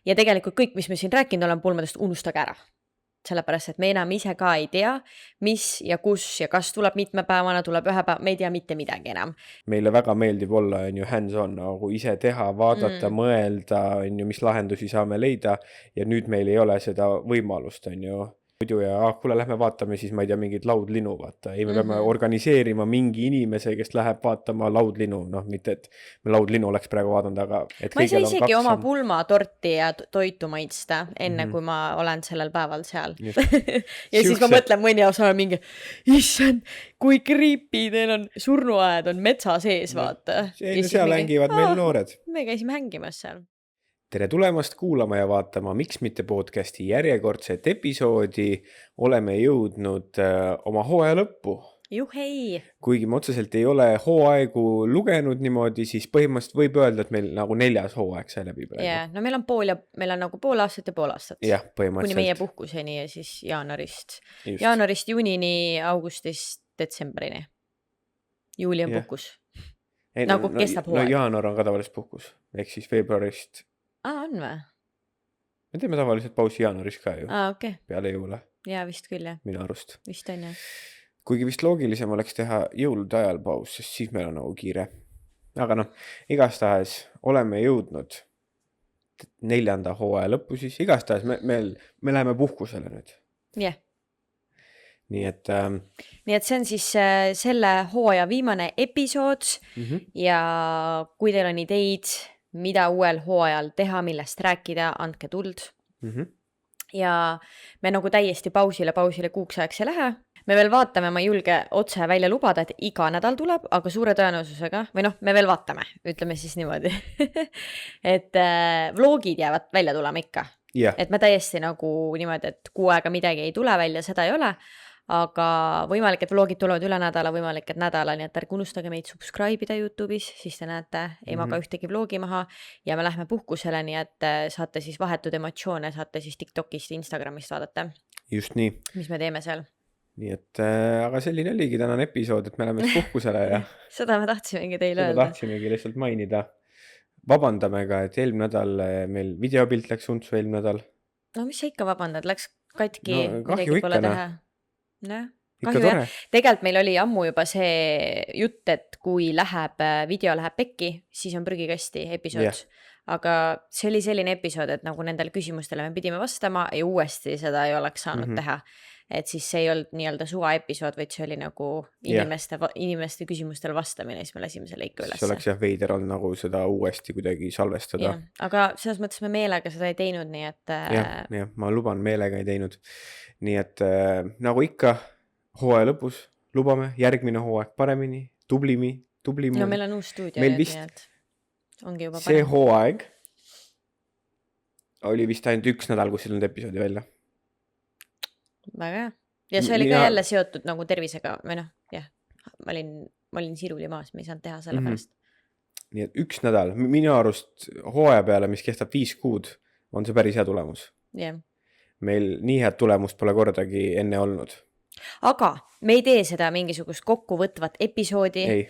ja tegelikult kõik, mis me siin rääkinud oleme, pool mõttest unustage ära. Sellepärast, et me enam ise ka ei tea, mis ja kus ja kas tuleb mitmepäevana, tuleb ühe päev, me ei tea mitte midagi enam. Meile väga meeldib olla hands-on, nagu ise teha, vaadata, mõelda, mis lahendusi saame leida ja nüüd meil ei ole seda võimalust, muidu ja kuule, lähme vaatame siis, ma ei tea, mingit laudlinu, vaata. Ei, me peame organiseerima mingi inimese, kes läheb vaatama laudlinu, mitte, et me laudlinu oleks praegu vaadanud, aga... Ma ei saa isegi oma pulmatorti ja toitu maitsta, enne kui ma olen sellel päeval seal. Ja siis ma mõtlen mõni osa mingi, issand, kui creepy, teil on surnuaed, on metsa sees, vaata. Seal hängivad meil noored. Me käisime hängimas seal. Tere tulemast kuulama ja vaatama Miks mitte podcasti järjekordset episoodi. Oleme jõudnud oma hooaja lõppu. Juhei! Kuigi me otseselt ei ole hooaegu lugenud niimoodi, siis põhimõtteliselt võib öelda, et meil nagu 4. hooaeg sai läbi praegu. Yeah, no meil on nagu pool aastat ja pool aastat. Jah, põhimõtteliselt. Kuni meie puhkuseni ja siis jaanuarist juunini, augustist detsembrini. Juuli on puhkus. Nagu kestab hooaeg. No jaanuar on ka tavaliselt puhkus. Ehk siis veebruarist. On või? Me teeme tavaliselt pausi jaanuaris ka ju. Okay. Peale jõule. Jaa, vist küll, jah. Minu arust. Vist on, jah. Kuigi vist loogilisem oleks teha jõulude ajal paus, sest siis meil on nagu kiire. Aga igastahes oleme jõudnud 4. hooaja lõppu siis. Igastahes me läheme puhkusele nüüd. Jah. Nii et see on siis selle hooaja viimane episood ja kui teil on ideid, mida uuel hooajal teha, millest rääkida, andke tuld. Ja me nagu täiesti pausile kuuks ajaks ei lähe. Me veel vaatame, ma ei julge otse välja lubada, et iga nädal tuleb, aga suure tõenäosusega, või me veel vaatame, ütleme siis niimoodi, et vlogid jäävad välja tulema ikka. Yeah. Et me täiesti nagu niimoodi, et kuu aega midagi ei tule välja, seda ei ole. Aga võimalik, et vlogid tulevad üle nädala, võimalik, et nädala, nii et ärge unustage meid subscribe ida YouTube'is, siis te näete, ei maga ühtegi vlogi maha ja me lähme puhkusele, nii et saate siis vahetud emotsioone, saate siis TikTokist, Instagramist vaadata. Just nii. Mis me teeme seal. Nii et, aga selline oligi tänane episood, et me läheme puhkusele ja... Seda me tahtsimegi teile öelda. Seda tahtsimegi lihtsalt mainida. Vabandame ka, et eelmine nädal meil videopilt läks untsu eelmine nädal. No mis sa ikka vabandad, läks katki, kahju ikka, Tegelikult meil oli ammu juba see jutt, et kui video läheb pekki, siis on prügikasti episood. Aga see oli selline episood, et nagu nendel küsimustele me pidime vastama ja uuesti seda ei oleks saanud teha. Et siis see ei olnud nii-öelda suva episood, vaid see oli nagu inimeste küsimustele vastamine, siis me lasime selle ikka üles. See oleks veider olnud nagu seda uuesti kuidagi salvestada. Aga selles mõttes me meelega seda ei teinud, nii et... Jah, ma luban, meelega ei teinud. Nii et nagu ikka hooaja lõpus lubame järgmine hooaeg paremini, tublimi. No meil on uus stuudio. Meil vist ongi juba see hooaeg oli vist ainult 1 nädal, kus olnud episoodi välja. Väga hea. Ja see oli ka jälle seotud nagu tervisega. Või ma olin siruli maas, me ei saanud teha selle pärast. Nii et 1 nädal. Minu arust hooaja peale, mis kestab 5 kuud, on see päris hea tulemus. Meil nii head tulemust pole kordagi enne olnud. Aga me ei tee seda mingisugust kokkuvõtvat episoodi. Ei.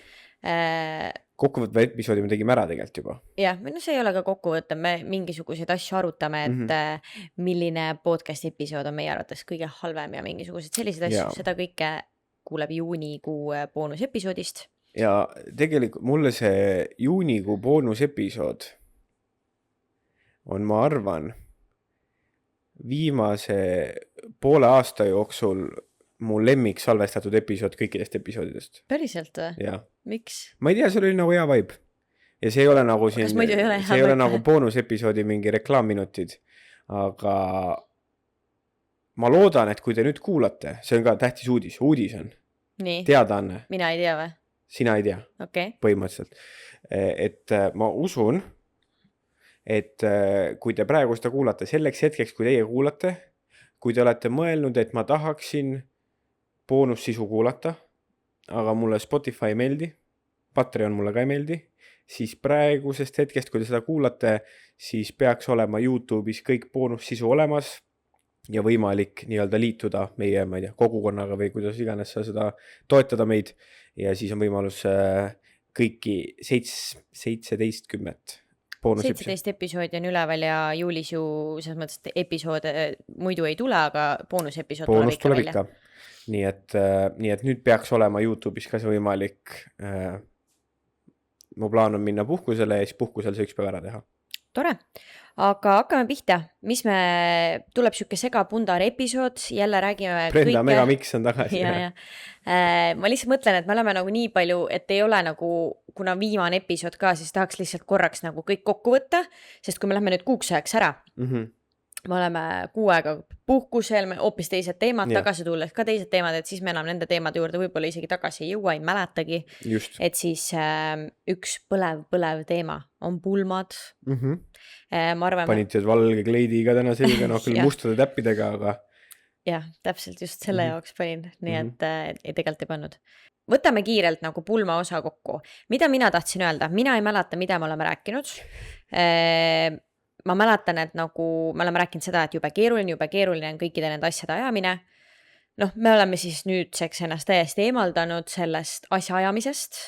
Kokkuvõtva episoodi me tegime ära tegelikult juba. Jah, see ei ole ka kokkuvõte. Me mingisuguseid asju arutame, et milline podcast episood on meie arvates kõige halvem ja mingisugused sellised asju. Seda kõike kuuleb juunikuu boonusepisoodist. Ja tegelikult mulle see juunikuu boonusepisood on, ma arvan, viimase poole aasta jooksul mu lemmik salvestatud episood kõikidest episoodidest. Päriselt või? Jah. Miks? Ma ei tea, see oli nagu hea vibe. Ja see ei ole nagu siin, see ei ole nagu boonusepisoodi mingi reklaamminutid. Aga ma loodan, et kui te nüüd kuulate, see on ka tähtis uudis on. Nii. Teadaanne. Mina ei tea või? Sina ei tea. Okay. Põhimõtteliselt. Et ma usun, et kui te praegu seda kuulate, selleks hetkeks, kui teie kuulate, kui te olete mõelnud, et ma tahaksin boonussisu kuulata, aga mulle Spotify ei meeldi, Patreon mulle ka ei meeldi, siis praegusest hetkest, kui te seda kuulate, siis peaks olema YouTube'is kõik boonussisu olemas ja võimalik nii-öelda liituda meie, ma ei tea, kogukonnaga või kuidas iganes sa seda toetada meid ja siis on võimalus kõiki 17 boonusepisood. 17 episoodi on üleval ja juulis ju selles mõttes, et episoode muidu ei tule, aga boonusepisood tuleb Boonus ikka tuleb välja. ikka. Nii et nüüd peaks olema YouTube'is ka see võimalik. Mu plaan on minna puhkusele ja siis puhkusel see 1 päev ära teha. Tore, aga hakkame pihta. Tuleb siuke segapundar episood, jälle räägime Brenda Megamix on tagasi. ja. Ma lihtsalt mõtlen, et me oleme nagu nii palju, et ei ole nagu, kuna viimane episood ka, siis tahaks lihtsalt korraks nagu kõik kokku võtta, sest kui me lähme nüüd kuuks ajaks ära, me oleme 6 aega puhkusel, me hoopis teised teemad, tagasi tulles ka teised teemad, et siis me enam nende teemade juurde võib-olla isegi tagasi ei jõua, ei mäletagi. Just. Et siis üks põlev teema on pulmad. Ma arvan, Panid valge kleidiga täna selga, küll mustade täppidega, aga... Jah, täpselt just selle jaoks panin, nii et ei tegelikult ei pannud. Võtame kiirelt nagu pulma osa kokku. Mida mina tahtsin öelda? Mina ei mäleta, mida me oleme rääkinud. Ma mäletan, et nagu me oleme rääkinud seda, et jube keeruline on kõikide nende asjade ajamine. Me oleme siis nüüdseks ennast täiesti eemaldanud sellest asja ajamisest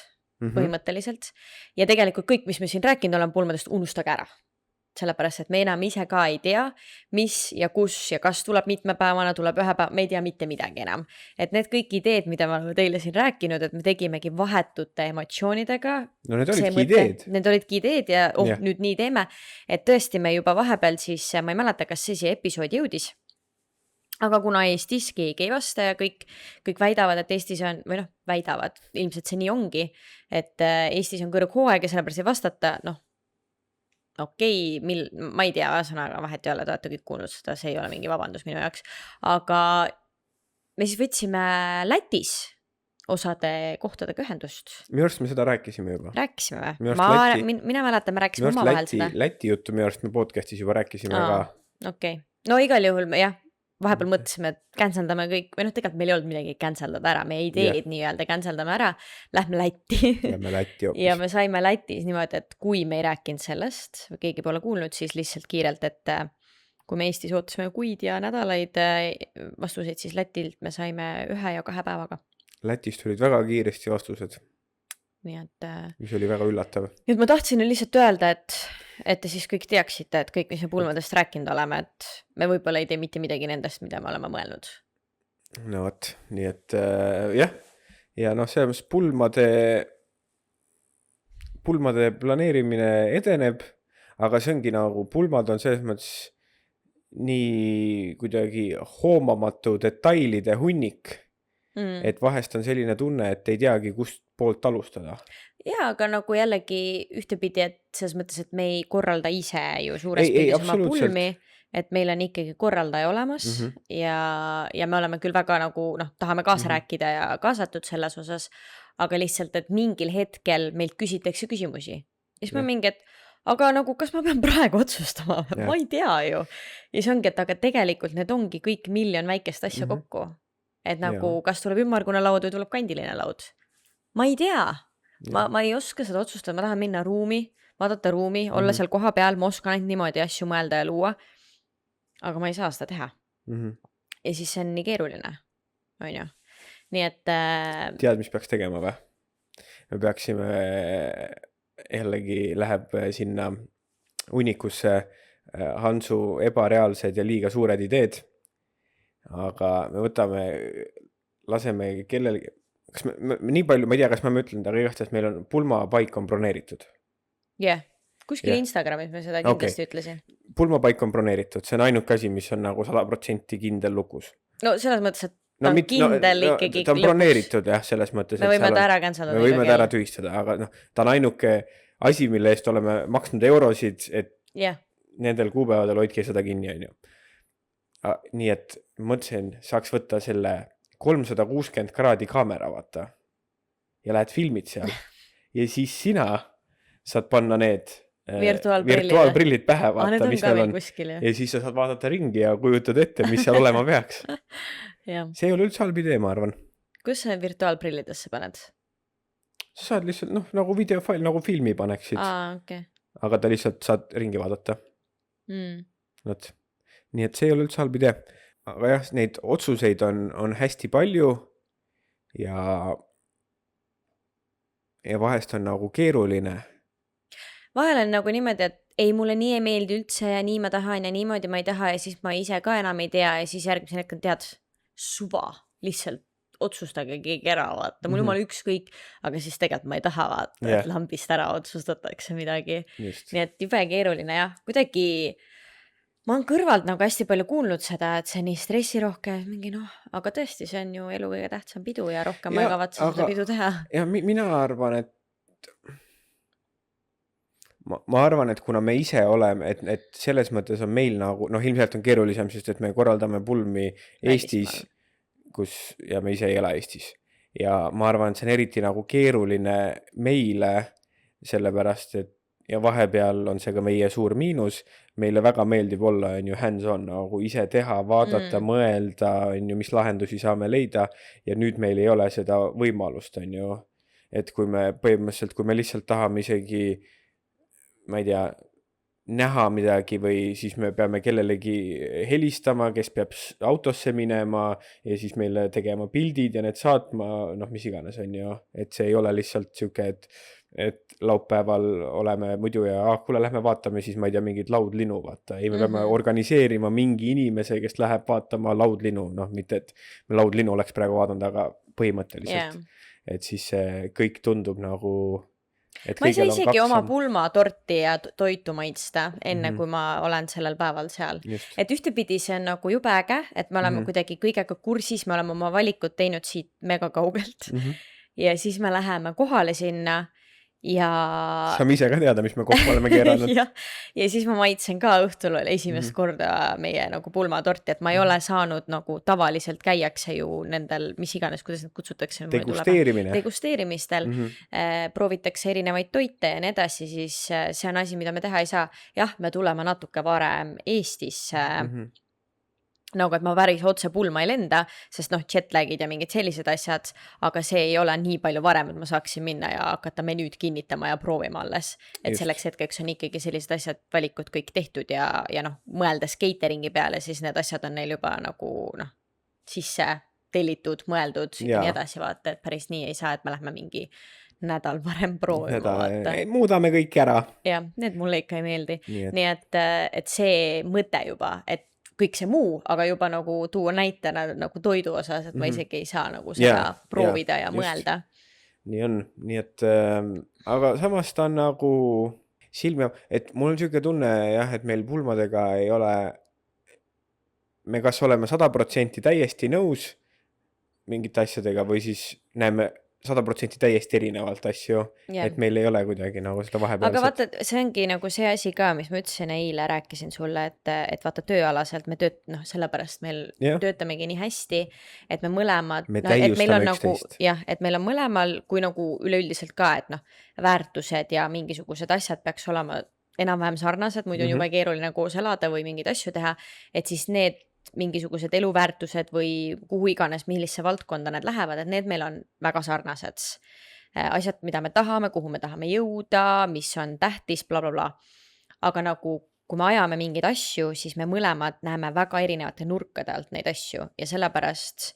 põhimõtteliselt. Ja tegelikult kõik, mis me siin rääkinud oleme pulmadest, unustage ära. Sellepärast, et me enam ise ka ei tea, mis ja kus ja kas tuleb mitmepäevana, tuleb 1 päev, me ei tea mitte midagi enam. Et need kõik ideed, mida me oleme teile siin rääkinud, et me tegimegi vahetute emotsioonidega. No need olidki ideed. Need olidki ideed ja nüüd nii teeme. Et tõesti me juba vahepeal siis, ma ei mäleta, kas see episood jõudis. Aga kuna Eestis keegi ei vasta ja kõik väidavad, et Eestis on, või väidavad, ilmselt see nii ongi, et Eestis on kõrghooaeg ja sellepärast ei vastata, okei, ma ei tea, sõnaga vahet ei ole, te olete kõik kuulnud seda, see ei ole mingi vabandus minu jaoks, aga me siis võtsime Lätis osade kohtadega ühendust. Minu arust me seda rääkisime juba. Rääkisime või? Mina mäletan, me rääkisime oma vahel seda. Läti juttu minu arust me podcastis juba rääkisime ka. Okei. No igal juhul, jah, vahepeal mõtlesime, et canceldame kõik, või tegelikult meil ei olnud midagi canceldada ära, meie ideed nii-öelda canceldame ära, lähme Lätti. Ja me saime Lätis niimoodi, et kui me ei rääkinud sellest, või keegi pole kuulnud, siis lihtsalt kiirelt, et kui me Eestis ootasime kuid ja nädalaid vastuseid, siis Lätilt me saime 1 ja 2 päevaga. Lätist tulid väga kiiresti vastused. Nii et... Mis oli väga üllatav. Nüüd ma tahtsin lihtsalt öelda, et te siis kõik teaksite, et kõik, mis me pulmadest rääkinud oleme, et me võib-olla ei tee mitte midagi nendest, mida me oleme mõelnud. No võt, nii et jah. Ja selles pulmade planeerimine edeneb, aga see ongi nagu pulmad on selles mõttes nii kuidagi hoomamatu detailide hunnik, et vahest on selline tunne, et ei teagi, kust poolt alustada. Jaa, aga nagu jällegi ühtepidi, et selles mõttes, et me ei korralda ise ju suures pildis oma pulmi, et meil on ikkagi korraldaja olemas ja me oleme küll väga nagu, tahame kaasa rääkida ja kaasatud selles osas, aga lihtsalt, et mingil hetkel meilt küsitakse küsimusi. Ja siis me mingi, et aga nagu, kas ma pean praegu otsustama? Ma ei tea ju. Ja siis ongi, et aga tegelikult need ongi kõik miljon väikest asja kokku. Et nagu, kas tuleb ümmargune laud või tuleb kandiline laud? Ma ei tea. Ma ei oska seda otsustada. Ma tahan minna ruumi, vaadata ruumi, olla seal koha peal, ma oskan ainult niimoodi asju mõelda ja luua. Aga ma ei saa seda teha. Ja siis see on nii keeruline. On ju? Nii et... Tead, mis peaks tegema või? Me peaksime jällegi läheb sinna unikusse Hansu ebareaalsed ja liiga suured ideed. Aga me laseme kellelgi, kas me nii palju, ma ei tea, kas ma ütlen, aga igatahes meil on pulmapaik on broneeritud. Jah, kuskil Instagramis me seda kindlasti ütlesin. Pulmapaik on broneeritud, see on ainuke asi, mis on nagu 100% kindel lukus. No selles mõttes, et ta on kindel ikkagi ta on broneeritud jah, selles mõttes. Me võime ta ära canceldada. Me võime ta ära tühistada, aga ta on ainuke asi, mille eest oleme maksnud eurosid, et nendel kuupäevadel hoidke seda kinni, on ju. Nii et mõtlesin, saaks võtta selle 360 kraadi kaamera, vaata, ja lähed filmid seal. Ja siis sina saad panna need virtuaalprillid pähe, vaata, mis meil on. Ja siis sa saad vaadata ringi ja kujutad ette, mis seal olema peaks. See ei ole üldse halb idee, ma arvan. Kus sa virtuaalprillidesse paned? Sa saad lihtsalt, nagu videofail, nagu filmi paneksid. Aga ta lihtsalt saad ringi vaadata. Nii et see ei ole üldse halb idee. Aga jah, neid otsuseid on hästi palju ja vahest on nagu keeruline. vahel on nagu niimoodi, et ei, mulle nii ei meeldi üldse ja nii ma tahan ja niimoodi ma ei taha ja siis ma ise ka enam ei tea ja siis järgmisel hetkel tead, suva, lihtsalt otsustage keegi ära, vaata, mul jumala ükskõik, aga siis tegelikult ma ei taha vaata, Jah. et lambist ära otsustatakse midagi. Just. Nii et jube keeruline jah, kuidagi ma olen kõrvalt nagu hästi palju kuulnud seda, et see nii stressirohke, mingi noh, aga tõesti, see on ju elu kõige tähtsam pidu ja rohkem ma ei Ja, kavatse seda aga pidu teha. ja mina arvan, et ma arvan, et kuna me ise oleme, et selles mõttes on meil nagu, noh, ilmselt on keerulisem, sest et me korraldame pulmi Eestis, Välismaal. kus, ja me ise ei ela Eestis. Ja ma arvan, et see on eriti nagu keeruline meile, sellepärast, et ja vahepeal on see ka meie suur miinus, meile väga meeldib olla, on ju, hands-on, nagu ise teha, vaadata, mõelda, on ju, mis lahendusi saame leida, ja nüüd meil ei ole seda võimalust, on ju, et kui me põhimõtteliselt, kui me lihtsalt tahame isegi, ma ei tea, näha midagi või siis me peame kellelegi helistama, kes peab autosse minema ja siis meile tegema pildid ja need saatma, noh, mis iganes on ju, et see ei ole lihtsalt siuke, et laupäeval oleme muidu ja kuule, lähme vaatame siis, ma ei tea, mingit laudlinu, vaata. Ei, me peame organiseerima mingi inimese, kes läheb vaatama laudlinu, noh, mitte, et me laudlinu oleks praegu vaadanud, aga põhimõtteliselt. Et siis see kõik tundub nagu... Ma ei saa isegi oma pulmatorti ja toitu maitsta enne, kui ma olen sellel päeval seal. Just. Et ühtepidi see on nagu jube äge, et me oleme kuidagi kõigega kursis, me oleme oma valikud teinud siit mega kaugelt. Ja siis me läheme kohale sinna ja... Saame ise ka teada, mis me kokku oleme keeranud. ja siis ma maitsen ka õhtul esimest korda meie nagu pulmatorti, et ma ei ole saanud nagu tavaliselt käiakse ju nendel, mis iganes, kuidas need kutsutakse. Degusteerimistel. Proovitakse erinevaid toite ja nii edasi, siis see on asi, mida me teha ei saa. Jah, me tuleme natuke varem Eestisse, nagu et ma päris otse pulma ei lenda, sest noh, jetlagid ja mingid sellised asjad, aga see ei ole nii palju varem, et ma saaksin minna ja hakata menüüd kinnitama ja proovima alles. Et selleks hetkeks on ikkagi sellised asjad, valikud kõik tehtud ja noh, mõeldes cateringi peale, siis need asjad on neil juba nagu noh, sisse tellitud, mõeldud ja nii edasi vaata, et päris nii ei saa, et me lähme mingi nädal varem proovima vaata. Muudame kõik ära. Ja, need mulle ikka ei meeldi. Nii et see mõte juba, et kõik see muu, aga juba nagu tuua näitena nagu toidu osas, et ma isegi ei saa nagu seda proovida ja mõelda. Nii on, nii et, aga samas ta on nagu silmi, et mul on selline tunne jah, et meil pulmadega ei ole, me kas oleme 100% täiesti nõus mingite asjadega või siis näeme 100% täiesti erinevalt asju, et meil ei ole kuidagi nagu seda vahepealset. Aga vaata, see ongi nagu see asi ka, mis ma ütlesin eile, rääkisin sulle, et vaata tööalaselt me sellepärast meil töötamegi nii hästi, et me mõlemad, et meil on nagu, et meil on mõlemal, kui nagu üleüldiselt ka, et noh, väärtused ja mingisugused asjad peaks olema enam-vähem sarnased, muidu on juba keeruline koos elada või mingeid asju teha, et siis need mingisugused eluväärtused või kuhu iganes, millisse valdkonda need lähevad, et need meil on väga sarnased asjad, mida me tahame, kuhu me tahame jõuda, mis on tähtis, bla, bla, bla. Aga nagu, kui me ajame mingeid asju, siis me mõlemad näeme väga erinevate nurkade alt neid asju ja sellepärast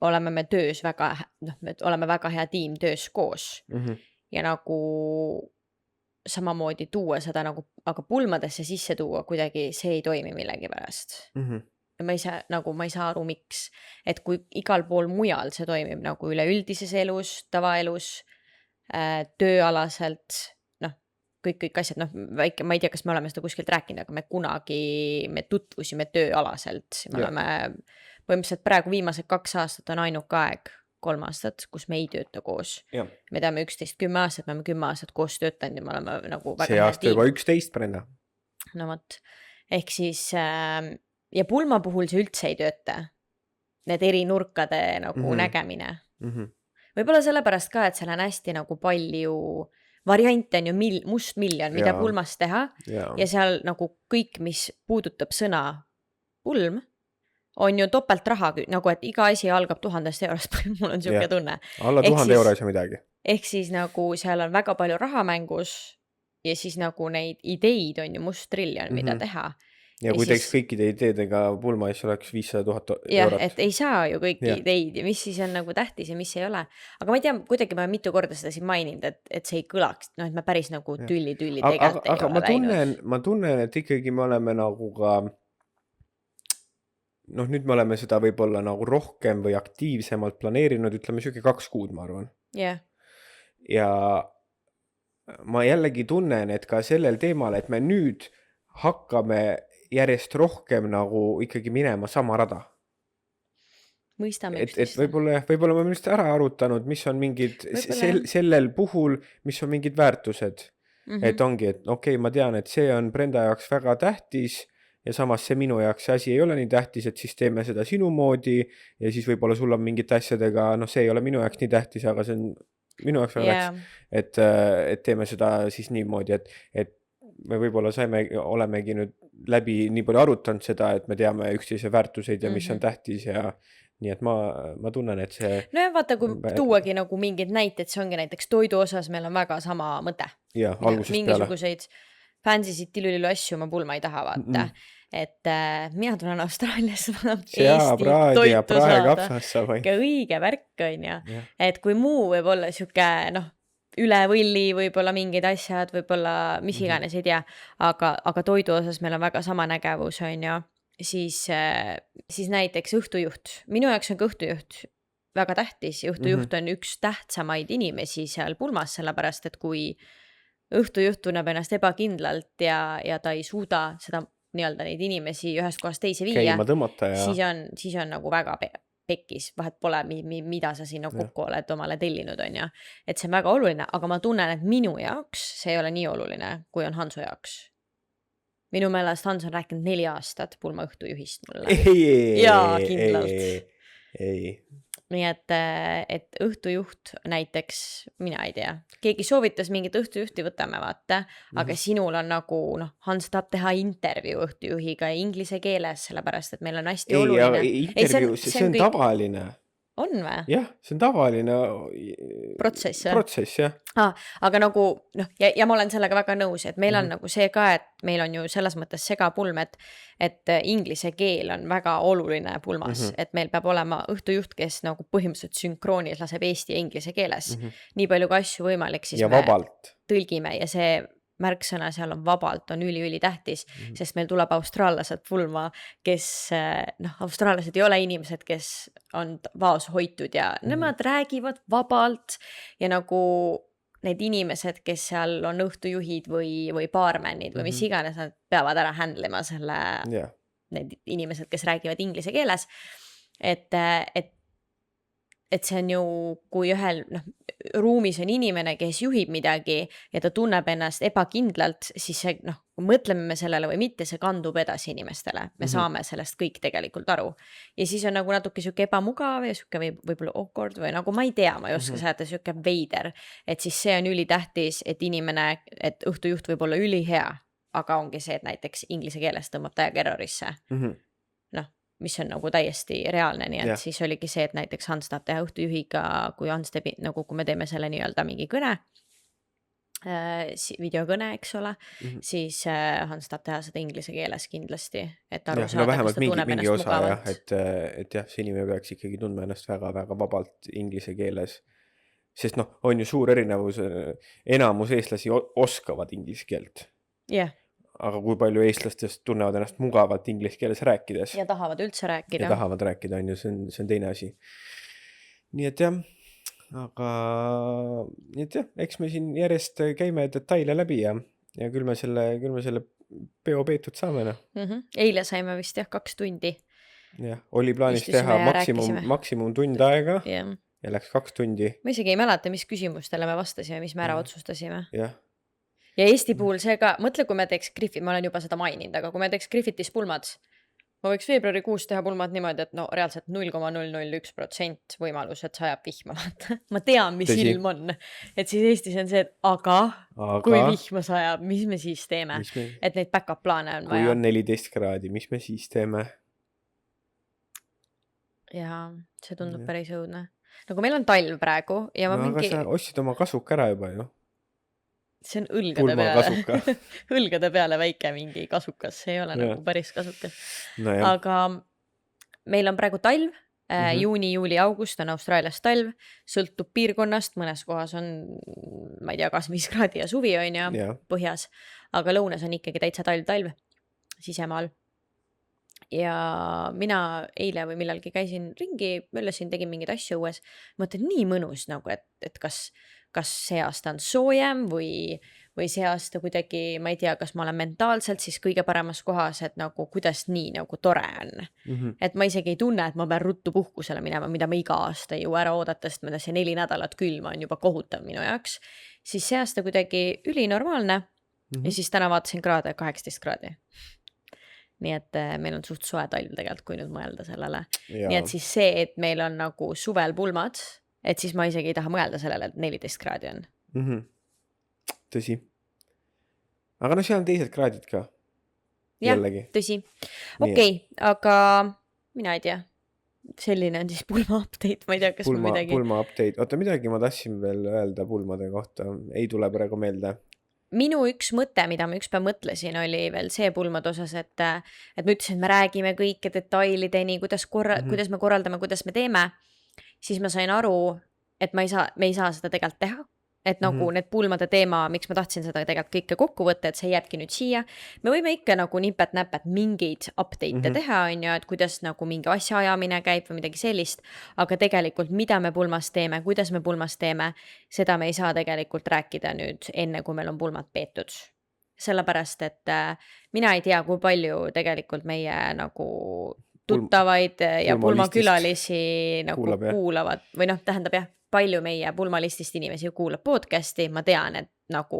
oleme me töös väga, noh, me oleme väga hea tiim töös koos ja nagu samamoodi tuua seda nagu, aga pulmadesse sisse tuua kuidagi, see ei toimi millegi pärast. Ma ei saa aru, miks, et kui igal pool mujal see toimib nagu üleüldises elus, tavaelus, tööalaselt, noh, kõik asjad, noh, väike, ma ei tea, kas me oleme seda kuskilt rääkinud, aga me tutvusime tööalaselt, me oleme põhimõtteliselt praegu viimased 2 aastat on ainuke aeg, 3 aastat, kus me ei tööta koos. Me teame 11-10 aastat, me oleme 10 aastat koos töötanud ja me oleme nagu väga see aasta juba 11, Brenda. No võt, ehk siis ja pulma puhul see üldse ei tööta. Need eri nurkade nagu nägemine. Võib-olla sellepärast ka, et seal on hästi nagu palju variante on ju must miljon, mida pulmas teha ja seal nagu kõik, mis puudutab sõna pulm, on ju topelt raha, nagu et iga asi algab 1000 eurost, mul on siuke tunne. Alla 1000 euro ei saa midagi. Ehk siis nagu seal on väga palju raha mängus ja siis nagu neid ideid on ju must triljon, mida teha. ja Ja kui teeks siis kõikide ideedega pulma, siis oleks 500 000 jah, eurot. et ei saa ju kõiki Jah. ideid ja mis siis on nagu tähtis ja mis ei ole. Aga ma ei tea, kuidagi ma olen mitu korda seda siin maininud, et see ei kõlaks, noh, et me päris nagu Jah. tülli Aga, tegelikult ei aga ole läinud. ma tunnen, et ikkagi me oleme nagu ka, noh, nüüd me oleme seda võib-olla nagu rohkem või aktiivsemalt planeerinud, ütleme siuke 2 kuud, ma arvan. Jah, Ja ma jällegi tunnen, et ka sellel teemal, et me nüüd hakkame järjest rohkem nagu ikkagi minema sama rada. mõistame Et üksteist. võib-olla me oleme just ära arutanud, mis on mingid Võib-olla jah. sellel puhul, mis on mingid väärtused. Et ongi, et okei, ma tean, et see on Brenda jaoks väga tähtis ja samas see minu jaoks see asi ei ole nii tähtis, et siis teeme seda sinu moodi ja siis võib-olla sul on mingite asjadega, noh, see ei ole minu jaoks nii tähtis, aga see on minu jaoks väga tähtis. Jaa, Et teeme seda siis niimoodi, et me võib-olla olemegi nüüd läbi nii palju arutanud seda, et me teame üksteise väärtuseid ja mis on tähtis ja nii, et ma tunnen, et see nojah, vaata, kui Vä- tuuagi nagu mingid näited, see ongi näiteks toidu osas meil on väga sama mõte. ja algusest peale. Mingisuguseid fancysid tilulillu asju ma pulma ei taha, vaata. Et mina tulen Austraaliasse, ma tahan Eesti Seapraadi ja toitu saada. praekapsas sa võid. Ikka õige värk, on ju. Jah. Et kui muu võib olla sihuke, noh, üle võlli võib-olla mingid asjad, võib-olla mis iganes, ei tea. Aga toidu osas meil on väga sama nägevus, on ju. Siis näiteks õhtujuht. Minu jaoks on ka õhtujuht väga tähtis. Õhtujuht on üks tähtsamaid inimesi seal pulmas, sellepärast, et kui õhtujuht tunneb ennast ebakindlalt ja ta ei suuda seda nii-öelda neid inimesi ühest kohast teise viia, Käima tõmmata ja siis on nagu väga pekkis, vahet pole, mida sa sinna kokku oled omale tellinud, on ju. Et see on väga oluline, aga ma tunnen, et minu jaoks see ei ole nii oluline, kui on Hansu jaoks. Minu meelest Hans on rääkinud 4 aastat pulma õhtujuhist mulle. Jaa, kindlalt. Ei. Nii et õhtujuht näiteks, mina ei tea, keegi soovitas mingit õhtujuhti, võtame vaata, aga sinul on nagu, noh, Hans tahab teha intervjuu õhtujuhiga inglise keeles, sellepärast, et meil on hästi Ei, aga oluline. intervjuu, see on tavaline. On või? Jah, see on tavaline Protsess, jah? protsess, jah. Aga nagu, noh, ja ma olen sellega väga nõus, et meil on nagu see ka, et meil on ju selles mõttes segapulm, et inglise keel on väga oluline pulmas, et meil peab olema õhtujuht, kes nagu põhimõtteliselt sünkroonis laseb eesti ja inglise keeles. Nii palju kui asju võimalik, siis Ja me vabalt. tõlgime ja see märksõna seal on vabalt, on üli tähtis, sest meil tuleb austraallased pulma, kes, noh, austraallased ei ole inimesed, kes on vaoshoitud ja nemad räägivad vabalt ja nagu need inimesed, kes seal on õhtujuhid või baarmänid või mis iganes, nad peavad ära handlema selle, Jah. need inimesed, kes räägivad inglise keeles, et see on ju, kui ühel, noh, ruumis on inimene, kes juhib midagi ja ta tunneb ennast ebakindlalt, siis see, noh, kui mõtleme me sellele või mitte, see kandub edasi inimestele. Me saame sellest kõik tegelikult aru. Ja siis on nagu natuke siuke ebamugav ja siuke võib-olla awkward või nagu ma ei tea, ma ei oska sääda, siuke veider. Et siis see on ülitähtis, et inimene, et õhtujuht võib olla ülihea, aga ongi see, et näiteks inglise keeles tõmbab täiega errorisse. Noh, mis on nagu täiesti reaalne, nii et siis oligi see, et näiteks Hans tahab teha õhtujuhiga, kui Hans teeb, nagu kui me teeme selle nii-öelda mingi kõne, videokõne, eks ole, siis Hans tahab teha seda inglise keeles kindlasti, et aru saada, vähemalt kas ta tunneb mingi ennast osa jah, mugavalt. et jah, see inimene peaks ikkagi tundma ennast väga-väga vabalt inglise keeles. Sest noh, on ju suur erinevus, enamus eestlasi oskavad inglise keelt. Jah. Aga kui palju eestlastest tunnevad ennast mugavalt inglise keeles rääkides. Ja tahavad üldse rääkida. Ja tahavad rääkida, on ju, see on teine asi. Nii et jah, eks me siin järjest käime detaile läbi ja küll me selle peo peetud saame. Eile saime vist 2 tundi. Jah, oli plaanis Istusime teha ja maksimum tund aega ja läks 2 tundi. Ma isegi ei mäleta, mis küsimustele me vastasime, mis me ära otsustasime. Jah. Ja Eesti puhul see ka, mõtle, kui me teeks Griffith, ma olen juba seda maininud, aga kui me teeks Griffithis pulmad, ma võiks veebruarikuus teha pulmad niimoodi, et no reaalselt 0,001% võimalus, et sajab vihma. Ma tean, mis Tõsi. ilm on. Et siis Eestis on see, et aga kui vihma sajab, mis me siis teeme? Et neid back-up plaane on kui vaja. on 14 kraadi, mis me siis teeme? Ja see tundub päris õudne. Nagu meil on talv praegu ja ma No aga mingi... sa ostsid oma kasuk ära juba ju. see on õlgade peale pulmakasuka. õlgade peale väike mingi kasukas, see ei ole Jah. nagu päris kasukas. Nojah. Aga meil on praegu talv, Mhm. juuni, juuli, august on Austraalias talv, sõltub piirkonnast, mõnes kohas on, ma ei tea, 25 kraadi ja suvi on ju Jah. põhjas, aga lõunas on ikkagi täitsa talv sisemaal. Ja mina eile või millalgi käisin ringi, möllasin, tegin mingeid asju õues. Mõtlen, nii mõnus nagu, et kas see aasta on soojem või see aasta kuidagi, ma ei tea, kas ma olen mentaalselt siis kõige paremas kohas, et nagu kuidas nii nagu tore on. Mhm. Et ma isegi ei tunne, et ma pean ruttu puhkusele minema, mida ma iga aasta ei jõua ära oodata, sest see 4 nädalat külma on juba kohutav minu jaoks. Siis see aasta kuidagi ülinormaalne ja siis täna vaatasin kraade 18 kraadi. Nii et meil on suht soe talv tegelikult, kui nüüd mõelda sellele. Ja. Nii et siis see, et meil on nagu suvel pulmad, et siis ma isegi ei taha mõelda sellele, et 14 kraadi on. Mhm. Tõsi. Aga no seal on teised kraadid ka. Jah, Jällegi. tõsi. Nii Okei, aga mina ei tea. Selline on siis pulma update, ma ei tea, kas ma midagi. Pulma update. Oota, midagi ma tahtsin veel öelda pulmade kohta. Ei tule praegu meelde. Minu üks mõte, mida ma ükspäev mõtlesin, oli veel see pulmade osas, et ma ütlesin, et me räägime kõike detailideni, kuidas me korraldame, kuidas me teeme. Siis ma sain aru, et me ei saa seda tegelikult teha. Et nagu need pulmade teema, miks ma tahtsin seda tegelikult kõike kokku võtta, et see jääbki nüüd siia. Me võime ikka nagu nipet-näpet mingeid update'e teha, on ju, et kuidas nagu mingi asja ajamine käib või midagi sellist, aga tegelikult mida me pulmas teeme, kuidas me pulmas teeme, seda me ei saa tegelikult rääkida nüüd enne, kui meil on pulmad peetud. Sellepärast, et mina ei tea, kui palju tegelikult meie nagu tuttavaid ja pulmakülalisi nagu kuulavad või noh, tähendab jah, palju meie pulmalistist inimesi kuulab podcasti, ma tean, et nagu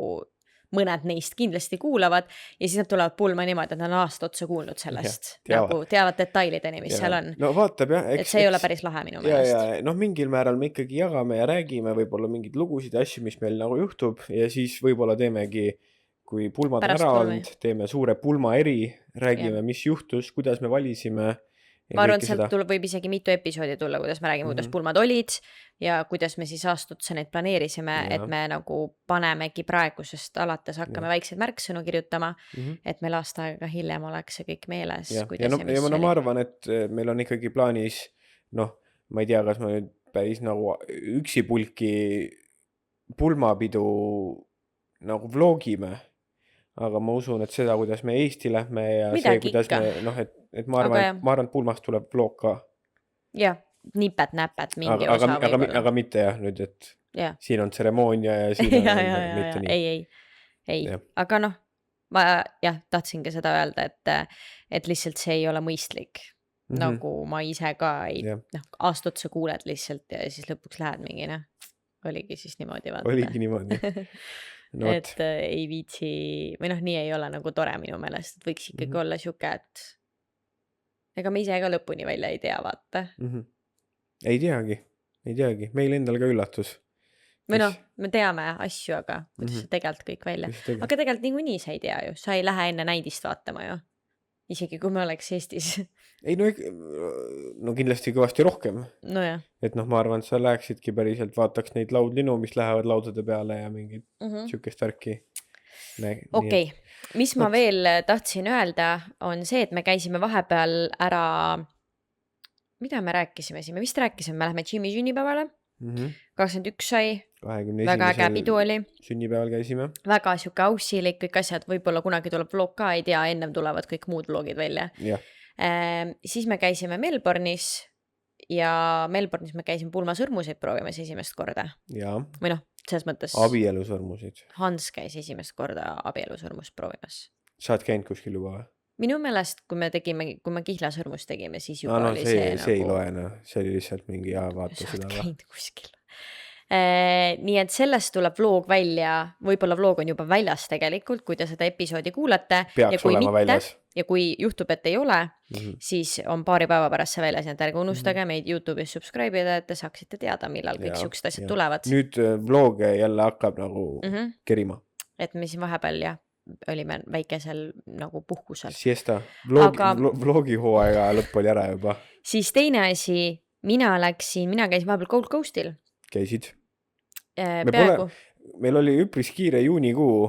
mõned neist kindlasti kuulavad ja siis nad tulevad pulma niimoodi, et nad on aasta otsa kuulnud sellest, nagu teavad detailideni, mis seal on. No vaatab jah. Et see ei ole päris lahe minu meelest. Ja noh, mingil määral me ikkagi jagame ja räägime võib-olla mingid lugusid ja asju, mis meil nagu juhtub ja siis võib-olla teemegi, kui pulmad on ära olnud, teeme suure pulma eri, räägime, mis juhtus, kuidas me valisime. Ma arvan, et sealt võib isegi mitu episoodi tulla, kuidas me räägime, kuidas pulmad olid ja kuidas me siis aastutse neid planeerisime, et me nagu panemegi praegusest alates hakkame väikseid märksõnu kirjutama, et meil aasta aega hiljem oleks see kõik meeles. Ja ma arvan, et meil on ikkagi plaanis, noh, ma ei tea, kas ma nüüd päris nagu üksipulki pulmapidu nagu vlogime, aga ma usun, et seda, kuidas me Eesti lähme ja see, kuidas me, noh, et ma arvan, et pulmast tuleb vlog ka. Jah, nipet-näpet mingi osa võib-olla. Aga mitte jah, nüüd, et siin on tseremoonia ja siin on mitte nii. Ei. Aga noh, ma tahtsingi seda öelda, et lihtsalt see ei ole mõistlik. Nagu ma ise ka aastotsa kuuled lihtsalt ja siis lõpuks lähed mingi, oligi siis niimoodi vaata. Oligi niimoodi. No, et ei viitsi, või noh, nii ei ole nagu tore minu meelest, et võiks ikkagi olla siuke, et ega me ise ka lõpuni välja ei tea, vaata. Ei teagi, meil endal ka üllatus. Või noh, me teame asju, aga kuidas see tegelikult kõik välja. Aga tegelikult niikuinii sa ei tea ju, sa ei lähe enne näidist vaatama ju. Isegi kui me oleks Eestis. Ei, no kindlasti kõvasti rohkem. No jah. Et noh, ma arvan, et sa läheksidki päriselt, vaataks neid laudlinu, mis lähevad laudade peale ja mingid siukest värki. Okei, mis ma veel tahtsin öelda, on see, et me käisime vahepeal ära, mida me rääkisime siin? Me vist rääkisime, me lähme Jimmy sünnipäevale. 21 sai, väga äge pidu oli. Sünnipäeval käisime. Väga siuke aussilik, kõik asjad, võib-olla kunagi tuleb vlog ka, ei tea, ennem tulevad kõik muud vlogid välja. Siis me käisime Melbourne'is ja Melbourne'is me käisime pulmasõrmuseid proovimas esimest korda. Või noh, selles mõttes abielusõrmuseid. Hans käis esimest korda abielusõrmust proovimas. Sa oled käinud kuskil juba või? Minu meelest, kui me kihlasõrmust tegime, siis juba oli see ei loe, see oli lihtsalt mingi vaata seda. Sa oled käinud kuskil. Nii et sellest tuleb vlog välja, võib-olla vlog on juba väljas tegelikult, kui te seda episoodi kuulate. Peaks olema väljas. Ja kui juhtub, et ei ole, siis on paari päeva pärast see väljas, nii et ärge unustage meid YouTube'is subscribe ida, et te saaksite teada, millal kõik siuksed asjad tulevad. Nüüd vlog jälle hakkab nagu kerima. Et me siin vahepeal olime väikesel nagu puhkusel. Siesta. Vlogi hooaega lõpp oli ära juba. Siis teine asi, mina käisin vahepeal Gold Coastil. Käisid? Peaaegu. meil oli üpris kiire juunikuu.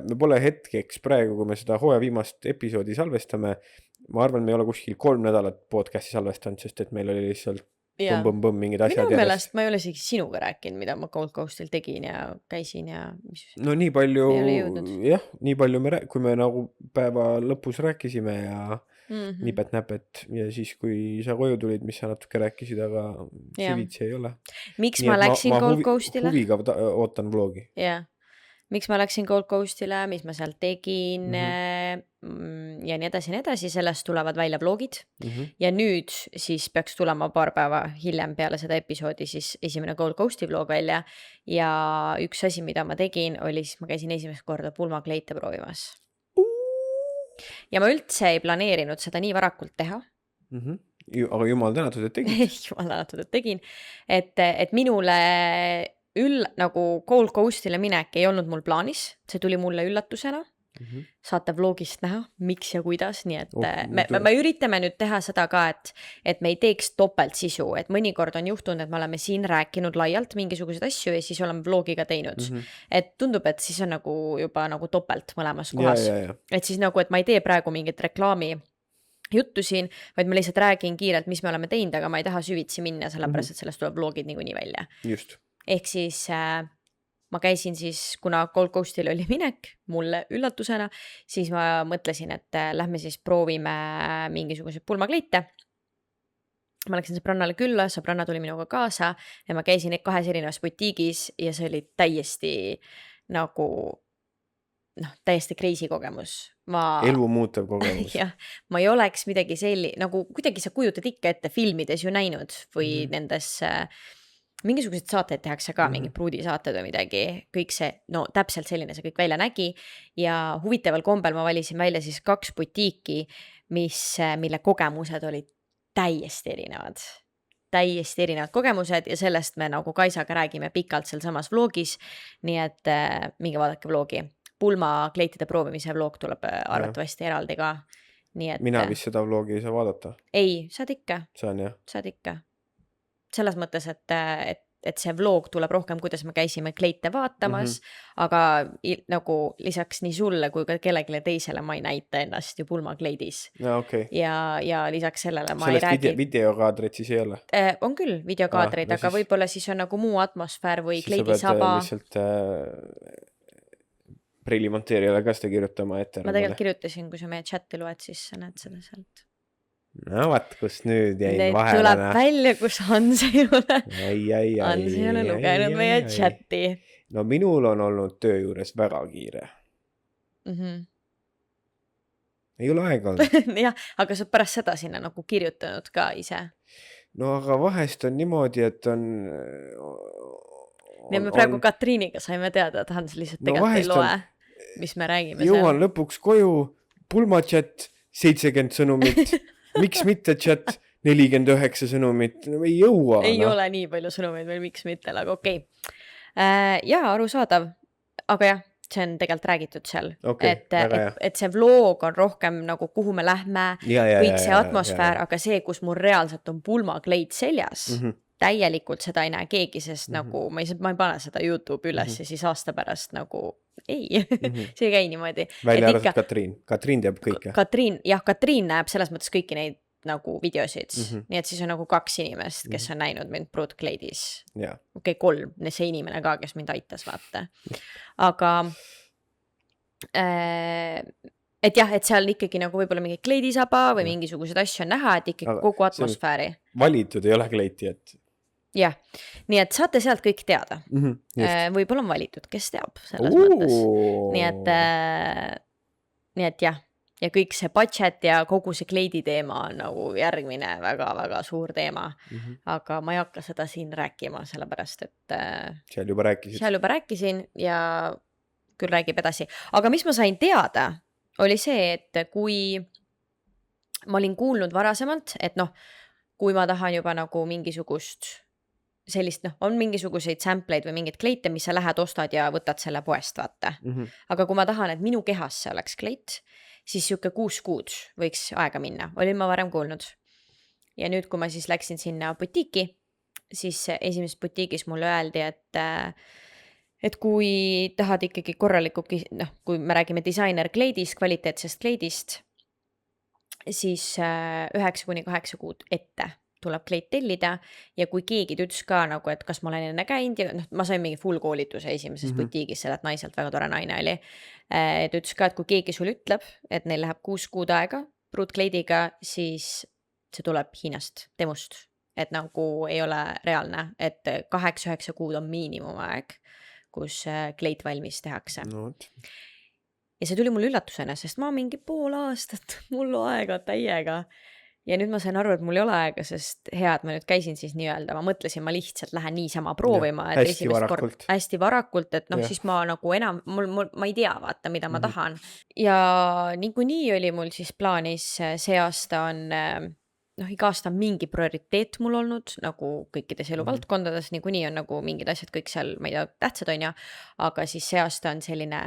Me pole hetkeks praegu, kui me seda hooaja viimast episoodi salvestame, ma arvan, me ei ole kuskil 3 nädalat podcasti salvestanud, sest et meil oli lihtsalt põmm mingid asjad minu meelest ma ei ole isegi sinuga rääkinud, mida ma Gold Coastil tegin ja käisin ja no nii palju, ei ole jõudnud. jah, nii palju kui me nagu päeva lõpus rääkisime ja nipet-näpet ja siis, kui sa koju tulid, mis sa natuke rääkisid, aga süvitsi ei ole. Miks ma läksin Gold Coastile? Huviga ootan vlogi. Jah. Miks ma läksin Gold Coastile, mis ma seal tegin ja nii edasi, sellest tulevad välja vlogid. Ja nüüd siis peaks tulema paar päeva hiljem peale seda episoodi siis esimene Gold Coasti vlog välja. Ja üks asi, mida ma tegin, oli siis ma käisin esimest korda pulmakleite proovimas. Ja ma üldse ei planeerinud seda nii varakult teha. Aga jumal tänatud, et tegin. Jumal tänatud, et tegin. Et minule nagu Gold Coastile minek ei olnud mul plaanis, see tuli mulle üllatusena. Saate vlogist näha, miks ja kuidas, nii et me üritame nüüd teha seda ka, et me ei teeks topelt sisu, et mõnikord on juhtunud, et me oleme siin rääkinud laialt mingisuguseid asju ja siis oleme vlogiga teinud. Et tundub, et siis on nagu juba nagu topelt mõlemas kohas. Et siis nagu, et ma ei tee praegu mingit reklaami juttu siin, vaid ma lihtsalt räägin kiirelt, mis me oleme teinud, aga ma ei taha süvitsi minna, sellepärast, et sellest tuleb vlogid niikuinii välja. Just. Ehk siis ma käisin siis, kuna Gold Coastil oli minek mulle üllatusena, siis ma mõtlesin, et lähme siis proovime mingisuguseid pulmakleite. Ma läksin sõbrannale külla, sõbranna tuli minuga kaasa ja ma käisin 2 erinevas butiigis ja see oli täiesti nagu täiesti crazy kogemus. Elu muutev kogemus. Jah, ma ei oleks midagi nagu kuidagi sa kujutad ikka ette filmides ju näinud või nendes mingisugused saated tehakse ka, mingid pruudisaated või midagi, kõik see, no täpselt selline see kõik välja nägi ja huvitaval kombel ma valisin välja siis 2 butiiki, mille kogemused olid täiesti erinevad kogemused ja sellest me nagu Kaisaga räägime pikalt seal samas vlogis, nii et minge vaadake vlogi. Pulmakleitide proovimise vlog tuleb arvatavasti eraldi ka. Nii et, mina vist seda vlogi ei saa vaadata. Ei, saad ikka. Saan jah. Saad ikka. Selles mõttes, et see vlog tuleb rohkem, kuidas me käisime kleite vaatamas, aga nagu lisaks nii sulle kui ka kellegile teisele ma ei näita ennast ju pulmakleidis. Ja lisaks sellele ma ei räägi. Sellest videokaadreid siis ei ole? On küll videokaadreid, aga võib-olla siis on nagu muu atmosfäär või kleidisaba. Siis sa pead lihtsalt prillimonteerijale ka seda kirjutama ette. Ma tegelikult kirjutasin, kui sa meie chati loed, siis sa näed seda sealt. No vaat, kus nüüd jäin Need vahele. Tuleb välja, kus Hans ei ole. Hans ei ole lugenud meie chati. No minul on olnud töö juures väga kiire. Ei ole aega olnud. Jah, aga sa pärast seda sinna nagu kirjutanud ka ise. No aga vahest on niimoodi, et on... Ja me praegu Katriiniga saime teada, et Hans lihtsalt tegelikult ei loe, mis me räägime. Jõuan lõpuks koju, pulmachat 70 sõnumit. Miks mitte chat 49 sõnumit? No, ei jõua. Ei ole nii palju sõnumeid veel, miks mitte, aga okei. Jaa, arusaadav. Aga jah, see on tegelikult räägitud seal. Et see vlog on rohkem nagu kuhu me lähme, kõik see atmosfäär, aga see, kus mul reaalselt on pulmakleit seljas, täielikult seda ei näe keegi, sest nagu ma ei pane seda YouTube üles ja siis aasta pärast nagu ei, see ei käi niimoodi. Välja arvatud Katriin. Katriin teab kõike. Katriin näeb selles mõttes kõiki neid nagu videosid. Nii et siis on nagu 2 inimest, kes on näinud mind pruutkleidis. Okei, 3. See inimene ka, kes mind aitas vaata. Aga et jah, et seal ikkagi nagu võib-olla mingi kleidisaba või mingisugused asju on näha, et ikkagi kogu atmosfääri. Valitud ei ole kleiti, et... Jah, nii et saate sealt kõik teada. Võib-olla on valitud, kes teab selles mõttes. Nii et jah, ja kõik see budget ja kogu see kleidi teema on nagu järgmine väga-väga suur teema. Aga ma ei hakka seda siin rääkima, sellepärast, et seal juba rääkisin ja küll räägib edasi. Aga mis ma sain teada, oli see, et kui ma olin kuulnud varasemalt, et kui ma tahan juba nagu mingisugust sellist, on mingisuguseid sampleid või mingid kleite, mis sa lähed, ostad ja võtad selle poest, vaata. Aga kui ma tahan, et minu kehasse oleks kleit, siis siuke 6 kuud võiks aega minna. Olin ma varem kuulnud. Ja nüüd, kui ma siis läksin sinna butiiki, siis esimeses butiigis mulle öeldi, et kui tahad ikkagi korralikku, noh, kui me räägime disainer kleidist, kvaliteetsest kleidist, siis 9-8 kuud ette tuleb kleit tellida ja kui keegi ta ütles ka nagu, et kas ma olen enne käinud ja noh, ma sain mingi full koolituse esimeses butiigis sellelt naiselt, väga tore naine oli. Ta ütles ka, et kui keegi sul ütleb, et neil läheb 6 kuud aega pruutkleidiga, siis see tuleb Hiinast, Temust, et nagu ei ole reaalne, et 8-9 kuud on miinimumaeg, kus kleit valmis tehakse. No, ja see tuli mulle üllatusena, sest ma mingi pool aastat, mul aega täiega. Ja nüüd ma sain aru, et mul ei ole aega, sest hea, et ma nüüd käisin siis nii-öelda, ma mõtlesin, ma lihtsalt lähen niisama proovima. Ja, hästi varakult. Hästi varakult, et noh, Ja. siis ma nagu enam, ma ei tea, vaata, mida ma tahan. Ja niikuinii oli mul siis plaanis, see aasta on, noh, iga aasta on mingi prioriteet mul olnud, nagu kõikides eluvaldkondades, niikuinii on nagu mingid asjad kõik seal, ma ei tea, tähtsad on ja, aga siis see aasta on selline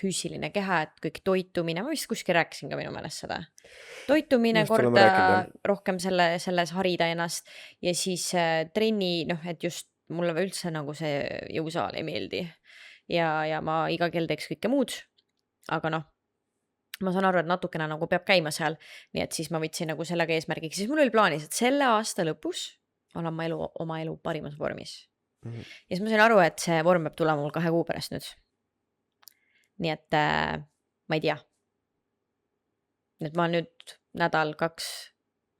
füüsiline keha, et kõik toitumine, ma vist kuskil rääkisin ka minu meelest seda. Toitumine Just oleme korda rääkinud, rohkem selles harida ennast ja siis trenni, noh, et just mulle üldse nagu see jõusaal ei meeldi ja ma iga kell teeks kõike muud, aga noh, ma saan aru, et natukene nagu peab käima seal, nii et siis ma võtsin nagu sellega eesmärgiks, siis mul oli plaanis, et selle aasta lõpus olen ma oma elu parimas vormis. Ja siis ma sain aru, et see vorm peab tulema mul 2 kuu pärast nüüd. Nii et ma ei tea. Et ma nüüd nädal 2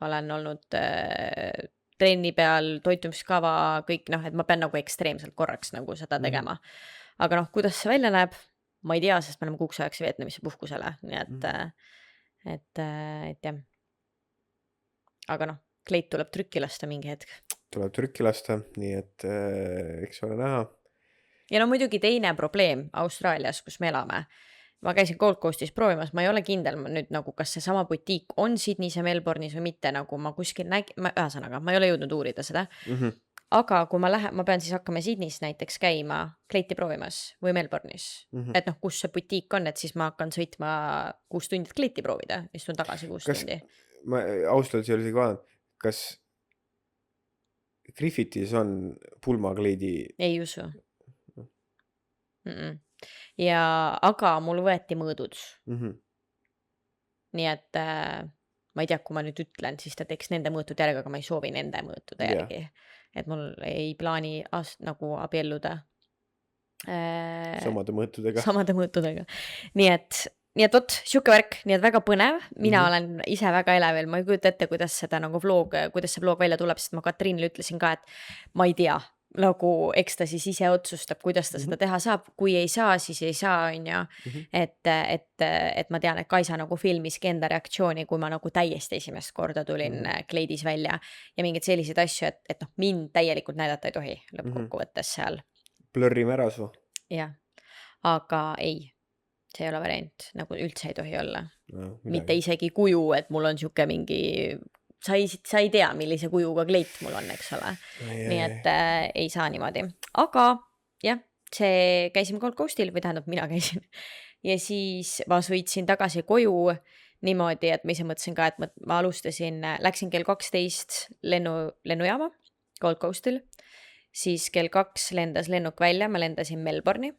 olen olnud trenni peal, toitumiskava, kõik noh, et ma pean nagu ekstreemselt korraks nagu seda tegema. Aga noh, kuidas see välja näeb? Ma ei tea, sest me oleme kuuks ajaks Vietnamisse puhkusele, nii et jah. Aga noh, kleit tuleb trükki lasta mingi hetk. tuleb trükki lasta, nii et eks ole näha. Ja no muidugi teine probleem Austraalias, kus me elame. Ma käisin Gold Coastis proovimas, ma ei ole kindel nüüd nagu, kas see sama butiik on Sydneys ja Melbourne'is või mitte, nagu ma kuskil ühesõnaga, ma ei ole jõudnud uurida seda. Aga kui ma pean siis hakkama Sydneys näiteks käima kleiti proovimas või Melbourne'is, et noh, kus see butiik on, et siis ma hakkan sõitma 6 tundi kleiti proovida, istun tagasi 6 tundi. Ma ausalt ei ole isegi vaadanud, kas Griffithis on pulmakleidi? Ei usu. Ja aga mul võeti mõõdud. Nii et ma ei tea, kui ma nüüd ütlen, siis ta teeks nende mõõtude järgi, aga ma ei soovi nende mõõtude järgi. Et mul ei plaani nagu abielluda Samade mõõtudega. Samade mõõtudega. Nii et vot, siuke värk, nii et väga põnev. Mina olen ise väga elevil, ma ei kujuta ette, kuidas see vlog välja tuleb, sest ma Katriinile ütlesin ka, et ma ei tea, nagu eks ta siis ise otsustab, kuidas ta seda teha saab. Kui ei saa, siis ei saa, on ju. Et ma tean, et Kaisa nagu filmiski enda reaktsiooni, kui ma nagu täiesti esimest korda tulin kleidis välja ja mingid sellised asju, et noh, mind täielikult näidata ei tohi lõppkokkuvõttes seal. Blurrime ära su. Jah, aga ei, see ei ole variant, nagu üldse ei tohi olla. Mitte isegi kuju, et mul on siuke mingi... Sa ei tea, millise kujuga kleit mul on, eks ole. Nii et ei saa niimoodi. Aga jah, käisime Gold Coastil või tähendab, mina käisin. Ja siis ma sõitsin tagasi koju niimoodi, et ma ise mõtlesin ka, et ma alustasin, läksin kell 12 lennujaama Gold Coastil. Siis kell 2 lendas lennuk välja, ma lendasin Melbourne'i.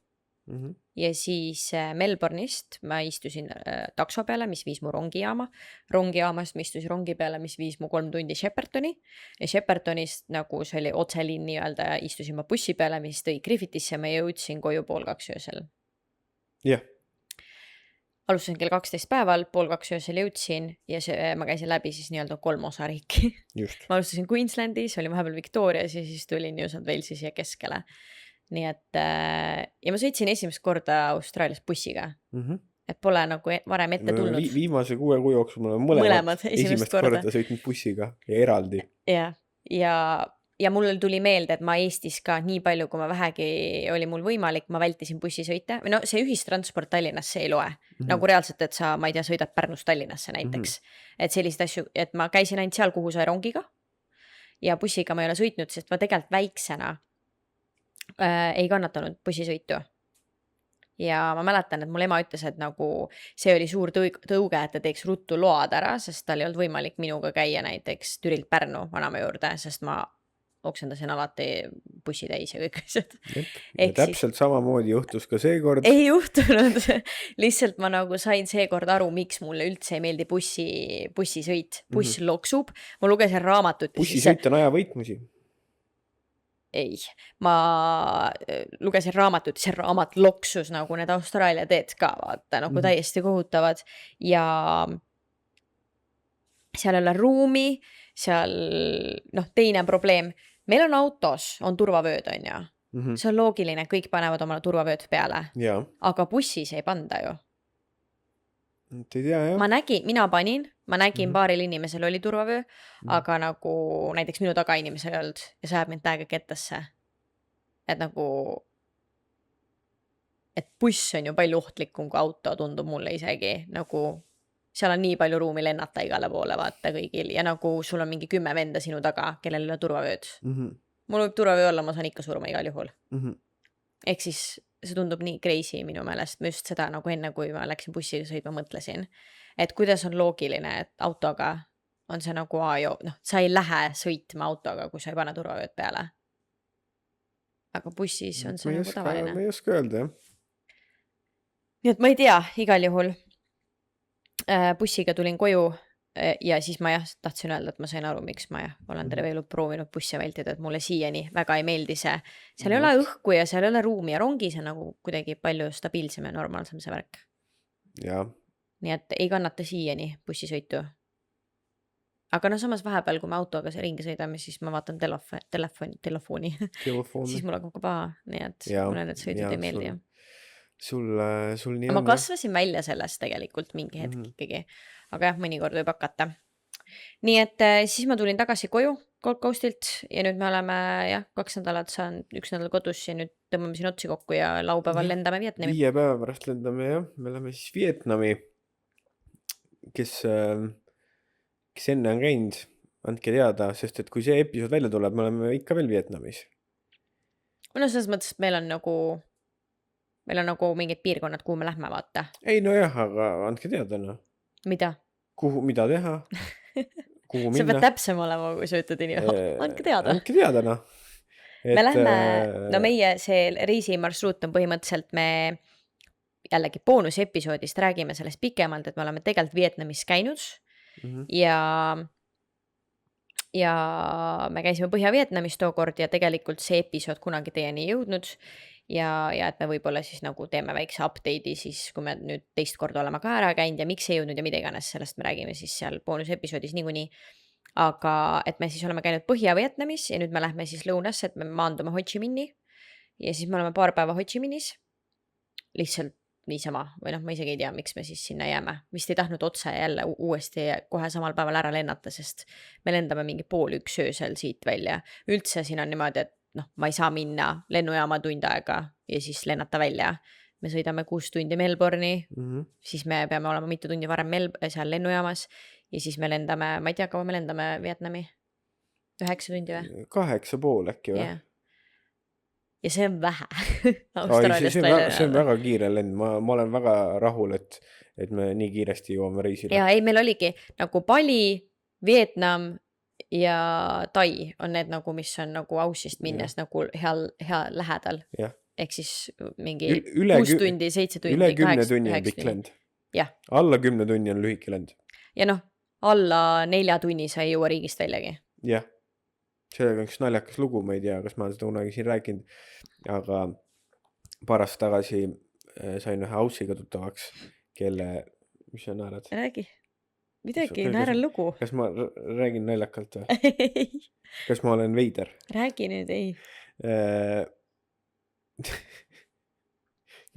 Ja siis Melbourne'ist ma istusin takso peale, mis viis mu rongijaama. Rongijaamast ma istusin rongi peale, mis viis mu 3 tundi Sheppertoni. Ja Sheppertonist, nagu see oli otseliin nii-öelda, istusin ma bussi peale, mis tõi Griffithisse, ma jõudsin koju 1:30 öösel. Jah. Alustasin kell 12 päeval, 1:30 öösel jõudsin ja ma käisin läbi siis nii-öelda 3 osariiki. Just. Ma alustasin Queenslandis, olin vahepeal Victorias ja siis tulin New South Walesis ja keskele. Nii et, ja ma sõitsin esimest korda Austraalias bussiga, et pole nagu varem ette tulnud. Viimase 6 kuu jooksul mul on mõlemad esimest korda sõitnud bussiga ja eraldi. Ja mul tuli meelde, et ma Eestis ka nii palju, kui ma vähegi oli mul võimalik, ma vältisin bussisõite. No see ühistransport Tallinnas, see ei loe. Nagu reaalselt, et sa, ma ei tea, sõidad Pärnust Tallinnasse näiteks. Et sellised asju, et ma käisin ainult seal, kuhu sai rongiga. Ja bussiga ma ei ole sõitnud, sest ma tegelikult väiksena ei kannatanud bussisõitu. Ja ma mäletan, et mul ema ütles, et nagu see oli suur tõuge, et ta teeks ruttu load ära, sest tal ei olnud võimalik minuga käia näiteks Türilt Pärnu vanama juurde, sest ma oksendasin alati bussi täis ja kõik asjad. Ja Ehk siis täpselt samamoodi juhtus ka seekord. ei juhtunud. Lihtsalt ma nagu sain seekord aru, miks mulle üldse ei meeldi bussisõit. Buss loksub. Ma lugesin raamatut. Bussisõit on aja võitmusi. Ei, ma lugesin raamatut, see raamat loksus nagu need Austraalia teed ka, vaata, nagu täiesti kohutavad. Ja seal ei ole ruumi, seal, teine probleem. Meil on autos, on turvavööd, on ju. See on loogiline, kõik panevad omale turvavööd peale. Jaa. Aga bussis ei panda ju. Ei tea, jah. Mina nägin paaril inimesel oli turvavöö, aga nagu näiteks minu taga inimesel ei olnud ja see ajab mind täiega kettasse. Et nagu, et buss on ju palju ohtlikum kui auto, tundub mulle isegi. Nagu seal on nii palju ruumi lennata igale poole, vaata kõigil. Ja nagu sul on mingi 10 venda sinu taga, kellel ei ole turvavööd. Mul võib turvavöö olla, ma saan ikka surma igal juhul. Ehk siis see tundub nii crazy minu meelest. Ma just seda nagu enne, kui ma läksin bussiga sõitma, mõtlesin. Et kuidas on loogiline, et autoga on see nagu sa ei lähe sõitma autoga, kui sa ei pane turvavööd peale. Aga bussis on see nagu tavaline. Ma ei oska öelda, jah. Nii et ma ei tea, igal juhul bussiga tulin koju ja siis ma tahtsin öelda, et ma sain aru, miks ma olen terve elu proovinud bussi vältida, et mulle siiani väga ei meeldi see. Seal ei ole õhku ja seal ei ole ruumi ja rongis on nagu kuidagi palju stabiilsem ja normaalsem see värk. Jaa. Nii et ei kannata siiani bussisõitu. Aga samas vahepeal, kui me autoga ringi sõidame, siis ma vaatan telefoni. Siis mul hakkab ka paha, nii et mulle need sõidud ei meeldi. Sul nii on. Ma kasvasin välja sellest tegelikult mingi hetk ikkagi. Aga jah, mõnikord võib hakata. Nii et siis ma tulin tagasi koju Gold Coastilt ja nüüd me oleme 2 nädalat saanud 1 nädal kodus ja nüüd tõmbame siin otsi kokku ja laupäeval lendame Vietnami. 5 päeva pärast lendame, jah. Me oleme siis Vietnami, kes enne on käinud, andke teada, sest et kui see episood välja tuleb, me oleme ikka veel Vietnamis. Selles mõttes, et meil on nagu mingid piirkonnad, kuhu me lähme, vaata. Ei, no jah, aga andke teada, no. Mida? Mida teha? Kuhu minna? See peab täpsem olema, kui sa ütled andke teada. Andke teada, no. Me lähme, meie see reisimarsruut on põhimõtteliselt, me jällegi boonuse episoodist räägime sellest pikemalt, et me oleme tegelikult Vietnamis käinud ja me käisime Põhja-Vietnamis tookord ja tegelikult see episood kunagi teieni jõudnud ja et me võib-olla siis nagu teeme väikse update'i siis, kui me nüüd teist korda oleme ka ära käinud ja miks ei jõudnud ja mida iganes, sellest me räägime siis seal boonuse episoodis niikuinii. Aga et me siis oleme käinud Põhja-Vietnamis ja nüüd me lähme siis lõunasse, et me maandume Ho Chi Minhi ja siis me oleme paar päeva Ho Chi Minhis lihtsalt niisama või ma isegi ei tea, miks me siis sinna jääme. Vist ei tahtnud otse jälle uuesti kohe samal päeval ära lennata, sest me lendame mingi 12:30 öösel siit välja. Üldse siin on niimoodi, et ma ei saa minna lennujaama tund aega ja siis lennata välja. Me sõidame 6 tundi Melbourne'i, siis me peame olema mitu tundi varem seal lennujaamas ja siis me lendame, ma ei tea, kaua me lendame Vietnami? 9 tundi või? 8,5 äkki või? Ja see on vähe. See on väga kiire lend. Ma olen väga rahul, et me nii kiiresti jõuame reisile. Ja ei, meil oligi nagu Bali, Vietnam ja Tai on need nagu, mis on nagu Aussist minnes nagu hea lähedal. Ehk siis mingi 6 tundi, 7 tundi, üle 10 tunni on pikk lend. Alla 10 tunni on lühike lend. Ja alla 4 tunni sa ei jõua riigist väljagi. Jah. Sellega on üks naljakas lugu, ma ei tea, kas ma olen seda kunagi siin rääkinud, aga paar aastat tagasi sain ühe Aussiga tuttavaks, mis sa naerad? Räägi. Midagi, naeran lugu. Kas ma räägin naljakalt või? Kas ma olen veider? Räägi nüüd, ei.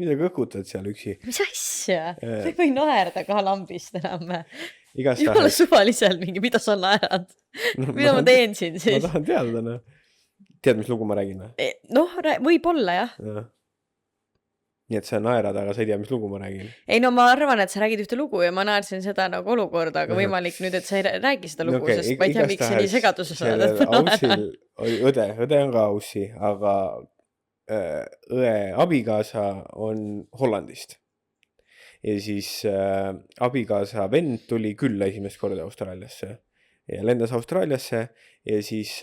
Mida kõkutad seal üksi? Mis asja? Sa ei või naerda ka lambist enam. Jumala suvaliselt mingi, mida sa naerad? Mida ma teen siin siis? Ma tahan teada, Tead, mis lugu ma räägin? Võib-olla, jah. Nii et sa naerad, aga sa ei tea, mis lugu ma räägin. Ei, ma arvan, et sa räägid ühte lugu ja ma naersin seda nagu olukorda, aga võimalik nüüd, et sa ei räägi seda lugu, sest ma ei tea, miks sa nii segaduses oled. Aussil oli õde on ka Aussi, aga õe abikaasa on Hollandist. Ja siis abikaasa vend tuli külla esimest korda Austraaliasse. ja lendas Austraaliasse ja siis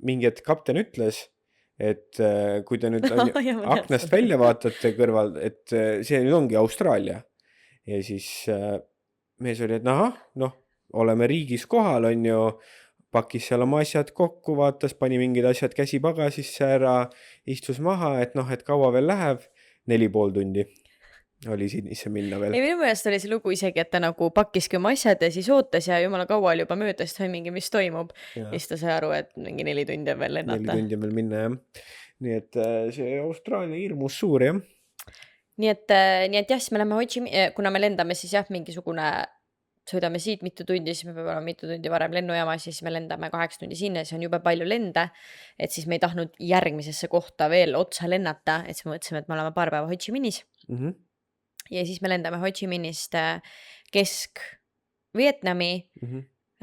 mingi hetk kapten ütles, et kui te nüüd aknast välja vaatate kõrval, et see nüüd ongi Austraalia. Ja siis mees oli, et noh, oleme riigis kohal, on ju, pakkis seal oma asjad kokku, vaatas, pani mingid asjad käsi pagasisse ära, istus maha, et noh, et kaua veel läheb, 4,5 tundi oli sinisse minna veel. Ei, minu meelest oli see lugu isegi, et ta nagu pakkiski oma asjad ja siis ootas ja jumala kaua oli juba mööda, siis ta mingi, mis toimub. Ja siis ta sai aru, et mingi 4 tundi on veel lennata. 4 tundi on veel minna, jah. Nii et see Austraalia hirmus suur, jah. Nii et jah, siis me läheme kuna me lendame, siis jah, mingisugune sõidame siit mitu tundi, siis me peame olema mitu tundi varem lennujaama, siis me lendame 8 tundi sinna, siis on jube palju lende, et siis me ei tahtnud järgmisesse kohta veel otsa lennata, et siis me mõtlesime, et me oleme paar päeva Ho Chi Minhis. Ja siis me lendame Ho Chi Minhist Kesk-Vietnami,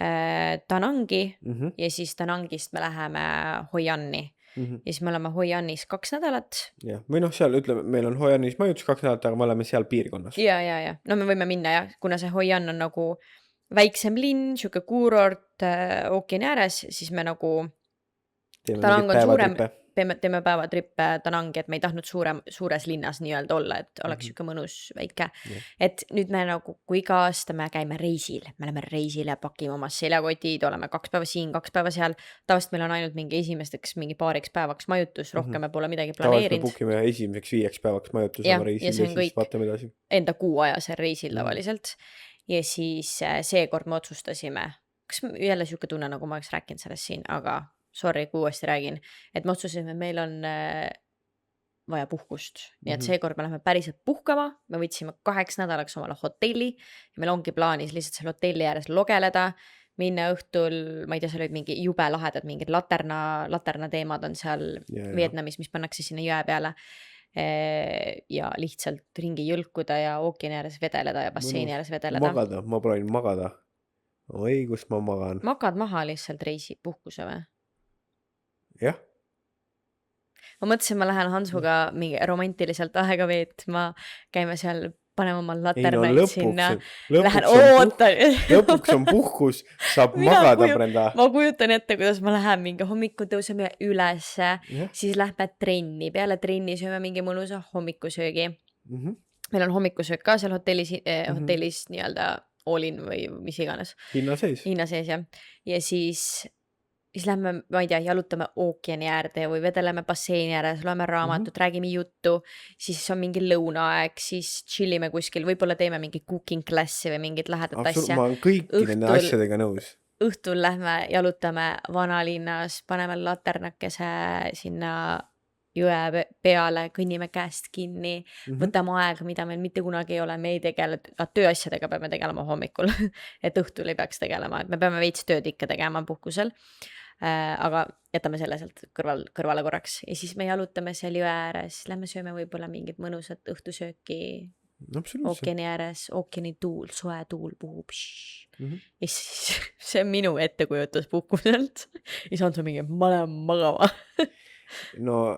Da Nangi ja siis Da Nangist me läheme Hoi Anni. Ja siis me oleme Hoi Annis 2 nädalat. Jah, või noh, seal ütleme, meil on Hoi Annis majutus 2 nädalat, aga me oleme seal piirkonnas. Ja. No me võime minna jah, kuna see Hoi An on nagu väiksem linn, siuke kuurort ookeani ääres, siis me nagu Da Nang on suurem, teeme päevatrippe Da Nangi, et me ei tahtnud suures linnas nii-öelda olla, et oleks siuke mõnus väike. Et nüüd me nagu, kui iga aasta me käime reisil, me oleme reisil ja pakime oma seljakotid, oleme 2 päeva siin, 2 päeva seal. Tavaliselt meil on ainult mingi esimesteks mingi paariks päevaks majutus, rohkem me pole midagi planeerinud. Tavaliselt me bukime esimeseks 5 päevaks majutus oma reisil ja siis vaatame edasi. Enda kuu ajasel reisil tavaliselt. Ja siis seekord me otsustasime, kas jälle siuke tunne, nagu ma oleks rääkinud sellest siin, aga sorry, kui uuesti räägin, et me otsusime, meil on vaja puhkust. Nii et seekord me läheme päriselt puhkama, me võtsime 8 nädalaks omale hotelli ja meil ongi plaanis lihtsalt seal hotelli ääres logeleda, minna õhtul, ma ei tea, seal olid mingi jube lahedad, mingid laterna teemad on seal Vietnamis, mis pannakse sinna jõe peale ja lihtsalt ringi jõlkuda ja ookeani ääres vedeleda ja basseini ääres vedeleda. Magada, ma proovin magada. Oi, kus ma magan. Magad maha lihtsalt reisi puhkuse või? Jah. Ma mõtlesin, ma lähen Hansuga mingi romantiliselt aega veetma, käime seal, paneme oma laternaid sinna. Lõpuks on puhkus, saab magada prenda. Ma kujutan ette, kuidas ma lähen mingi hommikul tõuseme üles, siis lähme trenni, peale trenni sööme mingi mõnusa hommikusöögi. Meil on hommikusöök ka seal hotellis nii-öelda all-in või mis iganes. Hinna sees, jah. Ja siis lähme, ma ei tea, jalutame ookeani äärde või vedeleme basseini ääres, loeme raamatut, räägime juttu, siis on mingi lõunaaeg, siis chillime kuskil, võib-olla teeme mingi cooking classi või mingid lähedat asja. Ma olen kõiki nende asjadega nõus. Õhtul lähme, jalutame vanalinnas, paneme laternakese sinna jõe peale, kõnnime käest kinni, võtame aega, mida meil mitte kunagi ei ole, me ei tegele, tööasjadega peame tegelema hommikul, et õhtul ei peaks tegelema, et me peame veits tööd ikka tegema puhkusel. Aga jätame selle sealt kõrvale korraks ja siis me jalutame seal jõe ääres, lähme sööme võib-olla mingid mõnusad õhtusööki ookeani ääres, ookeani tuul, soe tuul puhub. Ja siis see on minu ettekujutus puhkuselt ja siis on see mingi, ma lähen magama. No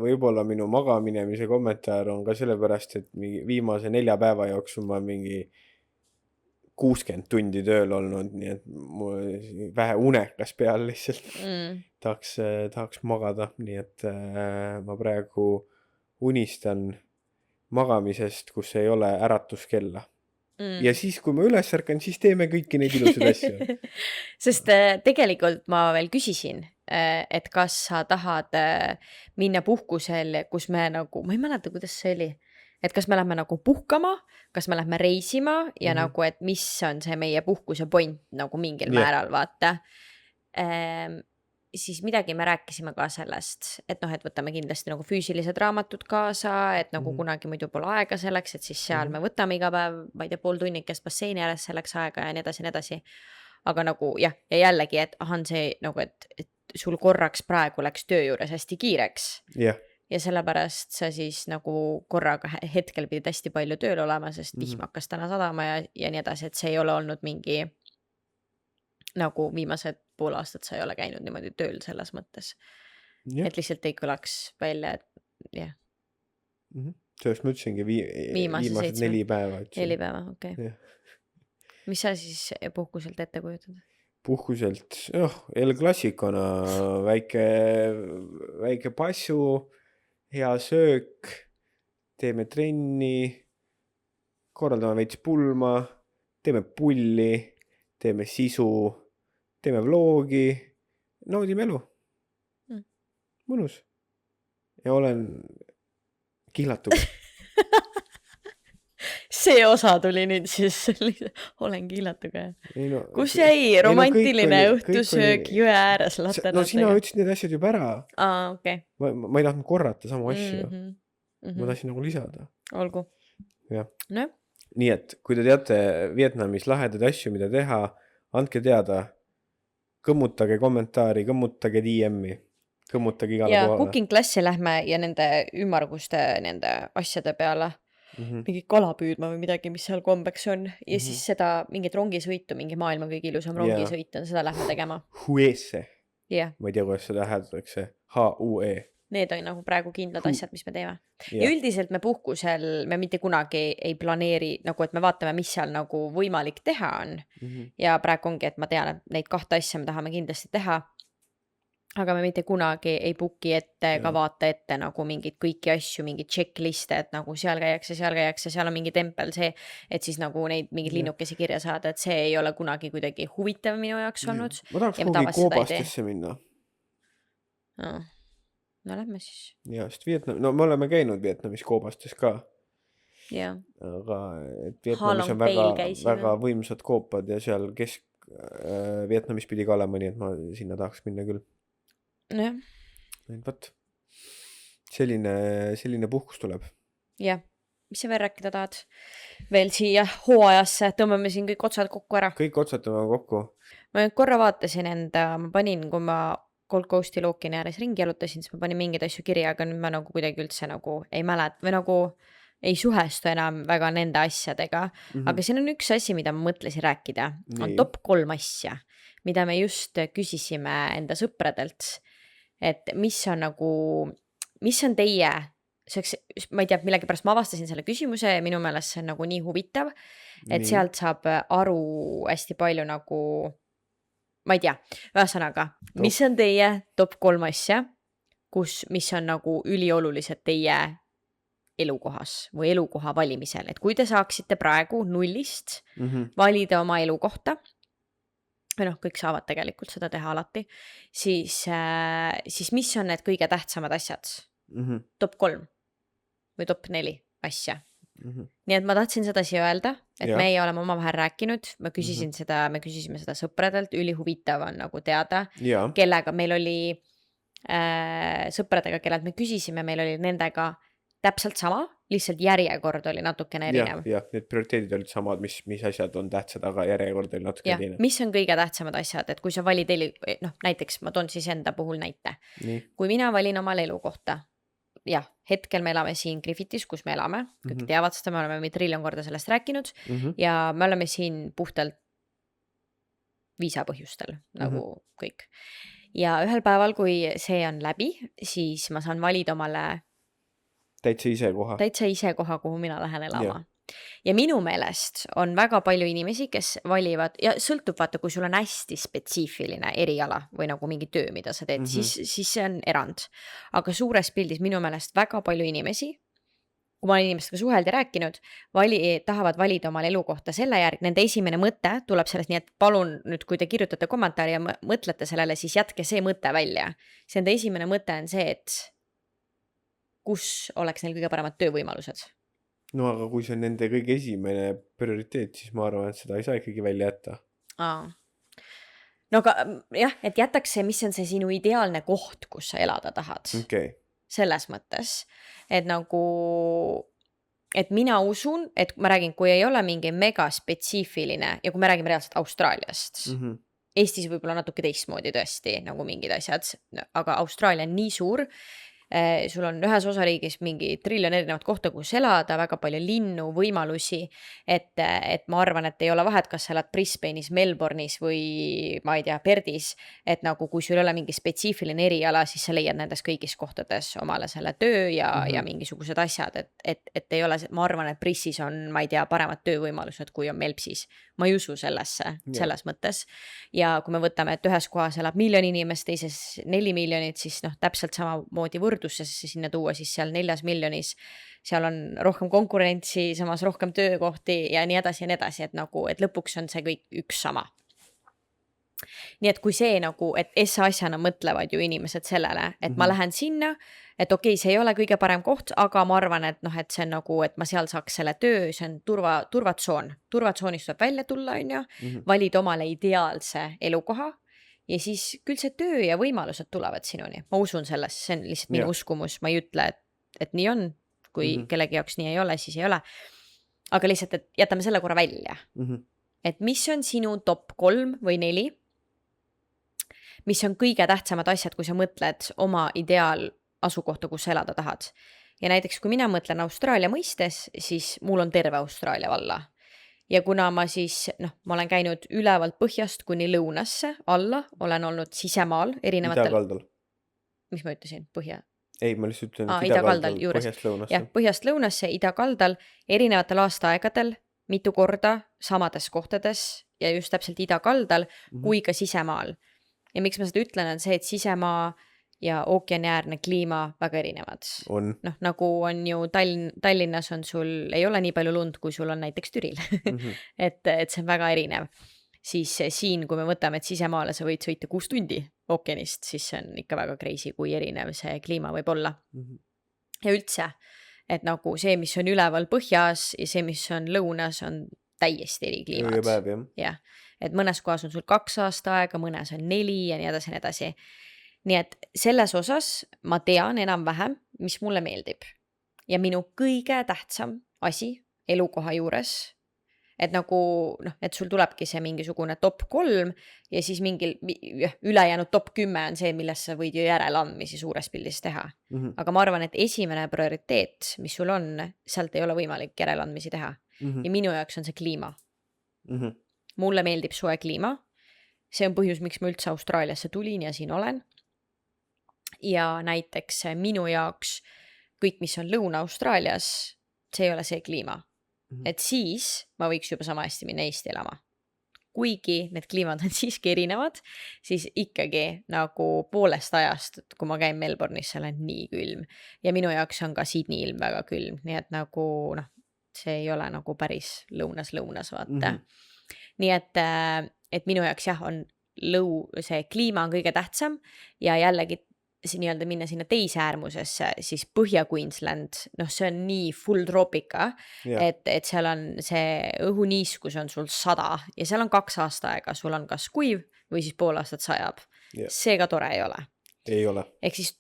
võib-olla minu magaminemise kommentaar on ka sellepärast, et viimase 4 päeva jooksul ma mingi 60 tundi tööl olnud, nii et mul vähe unekas peal lihtsalt. Tahaks magada, nii et ma praegu unistan magamisest, kus ei ole äratuskella. Ja siis, kui ma üles ärkan, siis teeme kõiki neid ilusid asju. Sest tegelikult ma veel küsisin, et kas sa tahad minna puhkusel, kus me nagu, ma ei mäleta, kuidas see oli, et kas me lähme nagu puhkama, kas me lähme reisima ja nagu, et mis on see meie puhkuse point nagu mingil määral, vaata. Siis midagi me rääkisime ka sellest, et noh, et võtame kindlasti nagu füüsilised raamatud kaasa, et nagu kunagi muidu pole aega selleks, et siis seal me võtame iga päev, ma ei tea, pool tunnikest basseini ääres selleks aega ja nii edasi. Aga nagu jah, ja jällegi, et on see nagu, et sul korraks praegu läks töö juures hästi kiireks. Ja sellepärast sa siis nagu korraga hetkel pidid hästi palju tööl olema, sest vihm hakkas täna sadama ja nii edasi, et see ei ole olnud mingi nagu viimased pool aastat sa ei ole käinud niimoodi tööl selles mõttes. Et lihtsalt ei kõlaks välja, et jah. Sellest ma ütlesingi viimased 4 päeva. 4 päeva, okei. Mis sa siis puhkuselt ette kujutad? puhkuselt, El Clasicona väike passu, hea söök, teeme trenni, korraldame veits pulma, teeme pulli, teeme sisu, teeme vloogi, naudime elu. Mõnus. Ja olen kihlatuga. See osa tuli nüüd siis, olen kihlatuga. No, Kus jäi romantiline kõik õhtusöök jõe ääres latenatega? No sina ütlesid need asjad juba ära. Okei. Ma ei tahtnud korrata samu asju. Ma tahtsin nagu lisada. Olgu. Jah. No. Nii et, kui te teate Vietnamis lahedaid asju, mida teha, andke teada, kõmmutage kommentaari, kõmmutage DM-i, kõmmutage igale Ja poole. cooking klassi lähme ja nende ümmarguste nende asjade peale mingi kala püüdma või midagi, mis seal kombeks on. Ja siis seda mingit rongisõitu, mingi maailma kõige ilusam rongisõit on, seda lähme tegema. Huesse. Jah. Ma ei tea, kuidas seda hääldatakse. H-U-E. Need on nagu praegu kindlad asjad, mis me teeme. Ja üldiselt me puhkusel, me mitte kunagi ei planeeri, nagu et me vaatame, mis seal nagu võimalik teha on. Ja praegu ongi, et ma tean, et neid 2 asja me tahame kindlasti teha. Aga me mitte kunagi ei booki ette ega vaata ette nagu mingid kõiki asju, mingid checkliste, et nagu seal käiakse, seal on mingi tempel see, et siis nagu neid mingid linnukesi kirja saada, et see ei ole kunagi kuidagi huvitav minu jaoks olnud. Ma tahaks kuhugi koobastesse minna. No lähme siis. Ja, sest no me oleme käinud Vietnamis koobastes ka. Ja. Aga et Vietnamis on väga võimsad koopad ja seal Vietnamis pidi ka olema, nii et ma sinna tahaks minna küll. Jah. Võt. Selline puhkus tuleb. Jah. Mis sa veel rääkida tahad? Veel siia hooajasse, tõmbame siin kõik otsad kokku ära. Kõik otsad tõmbame kokku. Ma korra vaatasin ma panin, kui ma Gold Coasti lookini ääres ringi jalutasin, siis ma panin mingeid asju kirja, aga nüüd ma nagu kuidagi üldse nagu ei mälet või nagu ei suhestu enam väga nende asjadega. Aga siin on üks asi, mida ma mõtlesin rääkida. On top 3 asja, mida me just küsisime enda sõpradelt. Et mis on teie, ma ei tea, millegi pärast ma avastasin selle küsimuse ja minu meelest see on nagu nii huvitav, et sealt saab aru hästi palju nagu, ma ei tea, ühesõnaga, mis on teie top 3 asja, mis on nagu üliolulised teie elukohas või elukoha valimisel, et kui te saaksite praegu nullist valida oma elukohta, või kõik saavad tegelikult seda teha alati, siis mis on need kõige tähtsamad asjad? Top 3 või top 4 asja. Nii et ma tahtsin seda siia öelda, et meie oleme omavahel rääkinud, me küsisime seda sõpradelt, ülihuvitav on nagu teada, kellega meil oli sõpradega, kellelt me küsisime, meil oli nendega täpselt sama, lihtsalt järjekord oli natukene erinev. Ja, need prioriteedid olid samad, mis asjad on tähtsad, aga järjekord oli natuke erinev. Mis on kõige tähtsamad asjad, et kui sa valid näiteks, ma toon siis enda puhul näite. Kui mina valin omale elukohta, hetkel me elame siin Griffithis, kus me elame, kõik teavad seda, me oleme triljon korda sellest rääkinud ja me oleme siin puhtalt viisapõhjustel, nagu kõik. Ja ühel päeval, kui see on läbi, siis ma saan valida omale täitsa ise koha, kuhu mina lähen elama. Ja minu meelest on väga palju inimesi, kes valivad, ja sõltub vaata, kui sul on hästi spetsiifiline eriala või nagu mingi töö, mida sa teed, siis see on erand. Aga suures pildis minu meelest väga palju inimesi, kui ma olen inimestega suheld ja rääkinud, tahavad valida omale elukohta selle järg, nende esimene mõte tuleb sellest, nii et palun nüüd, kui te kirjutate kommentaari ja mõtlete sellele, siis jätke see mõte välja. See enda esimene mõte on see, et kus oleks neil kõige paremad töövõimalused. No aga kui see on nende kõige esimene prioriteet, siis ma arvan, et seda ei saa ikkagi välja jätta. No aga jah, et jätaks see, mis on see sinu ideaalne koht, kus sa elada tahad. Selles mõttes, et nagu, et mina usun, et ma räägin, kui ei ole mingi mega spetsiifiline ja kui me räägime reaalselt Austraaliast, Eestis võib-olla natuke teistmoodi tõesti, nagu mingid asjad, aga Austraalia on nii suur, sul on ühes osariigis mingi triljon erinevat kohta, kus elada, väga palju linnu, võimalusi, et ma arvan, et ei ole vahet, kas sa elad Brisbane'is, Melbourne'is või ma ei tea, Perdis, et nagu kui sul ei ole mingi spetsiifiline eriala, siis sa leiad nendes kõigis kohtades omale selle töö ja mingisugused asjad, et ei ole, ma arvan, et Brissis on, ma ei tea, paremad töövõimalused, kui on Melpsis. Ma ei usu sellesse, selles mõttes. Ja kui me võtame, et ühes kohas elab 1 miljon inimest, teises 4 miljonit, siis noh, täpselt samamoodi võrdlusse sinna tuua, siis seal 4 miljonis, seal on rohkem konkurentsi, samas rohkem töökohti ja nii edasi, et nagu, et lõpuks on see kõik üks sama. Nii et kui see nagu, et asjana mõtlevad ju inimesed sellele, et ma lähen sinna, et okei, see ei ole kõige parem koht, aga ma arvan, et noh, et see on nagu, et ma seal saaks selle töö, see on turvatsoon. Turvatsoonist tuleb välja tulla, on ju, valid omale ideaalse elukoha ja siis küll see töö ja võimalused tulevad sinuni. Ma usun selles, see on lihtsalt minu uskumus, ma ei ütle, et nii on, kui kellegi jaoks nii ei ole, siis ei ole. Aga lihtsalt, et jätame selle korra välja. Et mis on sinu top 3 või 4, mis on kõige tähtsamad asjad, kui sa mõtled oma ideaal asukohta, kus elada tahad. Ja näiteks, kui mina mõtlen Austraalia mõistes, siis mul on terve Austraalia valla. Ja kuna ma siis, ma olen käinud ülevalt põhjast kuni lõunasse, alla, olen olnud sisemaal erinevatel... Idakaldal. Mis ma ütlesin? Põhja? Ei, ma lihtsalt ütlen, et idakaldal, põhjast lõunasse. Ja, põhjast lõunasse, idakaldal, erinevatel aastaaegadel, mitu korda, samades kohtades ja just täpselt idakaldal kui ka sisemaal. Ja miks ma seda ütlen, on see, et sisemaa ja ookeaniäärne kliima väga erinevad. On. Nagu on ju Tallinnas on sul, ei ole nii palju lund, kui sul on näiteks Türil. et see on väga erinev. Siis siin, kui me võtame, et sisemaale sa võid sõita 6 tundi ookeanist, siis see on ikka väga crazy, kui erinev see kliima võib olla. Ja üldse, et nagu see, mis on üleval põhjas ja see, mis on lõunas, on täiesti eri kliimad. Päev, jah. Et mõnes kohas on sul 2 aasta aega, mõnes on 4 ja nii edasi. Nii et selles osas ma tean enam-vähem, mis mulle meeldib. Ja minu kõige tähtsam asi elukoha juures, et nagu, et sul tulebki see mingisugune top 3 ja siis mingil ülejäänud top 10 on see, millest sa võid ju järeleandmisi suures pildis teha. Aga ma arvan, et esimene prioriteet, mis sul on, sealt ei ole võimalik järeleandmisi teha. Ja minu jaoks on see kliima. Mulle meeldib soe kliima. See on põhjus, miks ma üldse Austraaliasse tulin ja siin olen. Ja näiteks minu jaoks kõik, mis on Lõuna-Austraalias, see ei ole see kliima. Et siis ma võiks juba sama hästi minna Eesti elama. Kuigi need kliimad on siiski erinevad, siis ikkagi nagu poolest ajast, kui ma käin Melbourne'is, seal on nii külm. Ja minu jaoks on ka Sydney ilm väga külm, nii et nagu see ei ole nagu päris lõunas, vaata. Nii et minu jaoks jah, on see kliima on kõige tähtsam ja jällegi nii-öelda minna sinna teise äärmusesse, siis Põhja-Queensland, see on nii full troopika, et seal on see õhuniiskus on sul 100 ja seal on 2 aastaaega, sul on kas kuiv või siis pool aastat sajab. See ka tore ei ole. Ei ole. Ehk siis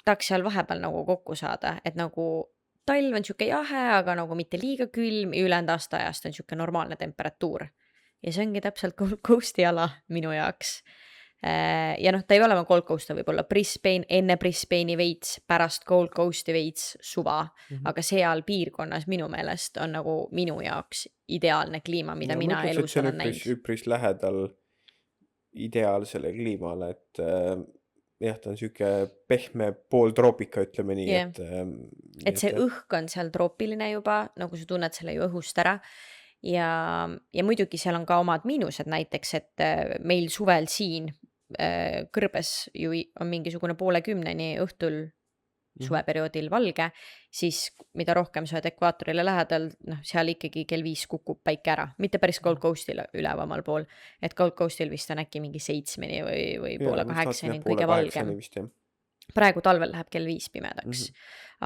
tahaks seal vahepeal nagu kokku saada, et nagu talv on siuke jahe, aga nagu mitte liiga külm ja ülejäänud aastaajast on siuke normaalne temperatuur. Ja see ongi täpselt Gold Coasti ala minu jaoks. Ja ta ei ole Gold Coast, võib olla Brisbane, enne Brisbane'i veits, pärast Gold Coasti veits suva, aga seal piirkonnas minu meelest on nagu minu jaoks ideaalne kliima, mida mina elus olen näinud. Üpris lähedal ideaalsele kliimale, et jah, ta on siuke pehme pooltroopika, ütleme nii. Et see õhk on seal troopiline juba, nagu sa tunned selle ju õhust ära. Ja muidugi seal on ka omad miinused näiteks, et meil suvel siin kõrbes ju on mingisugune 9:30 õhtul suveperioodil valge, siis mida rohkem sa oled ekvaatorile lähedal, seal ikkagi kell 5 kukub päike ära, mitte päris Gold Coastil ülevamal pool, et Gold Coastil vist on äkki mingi 7 või poole 8 kõige valgem. Praegu talvel läheb kell 5 pimedaks.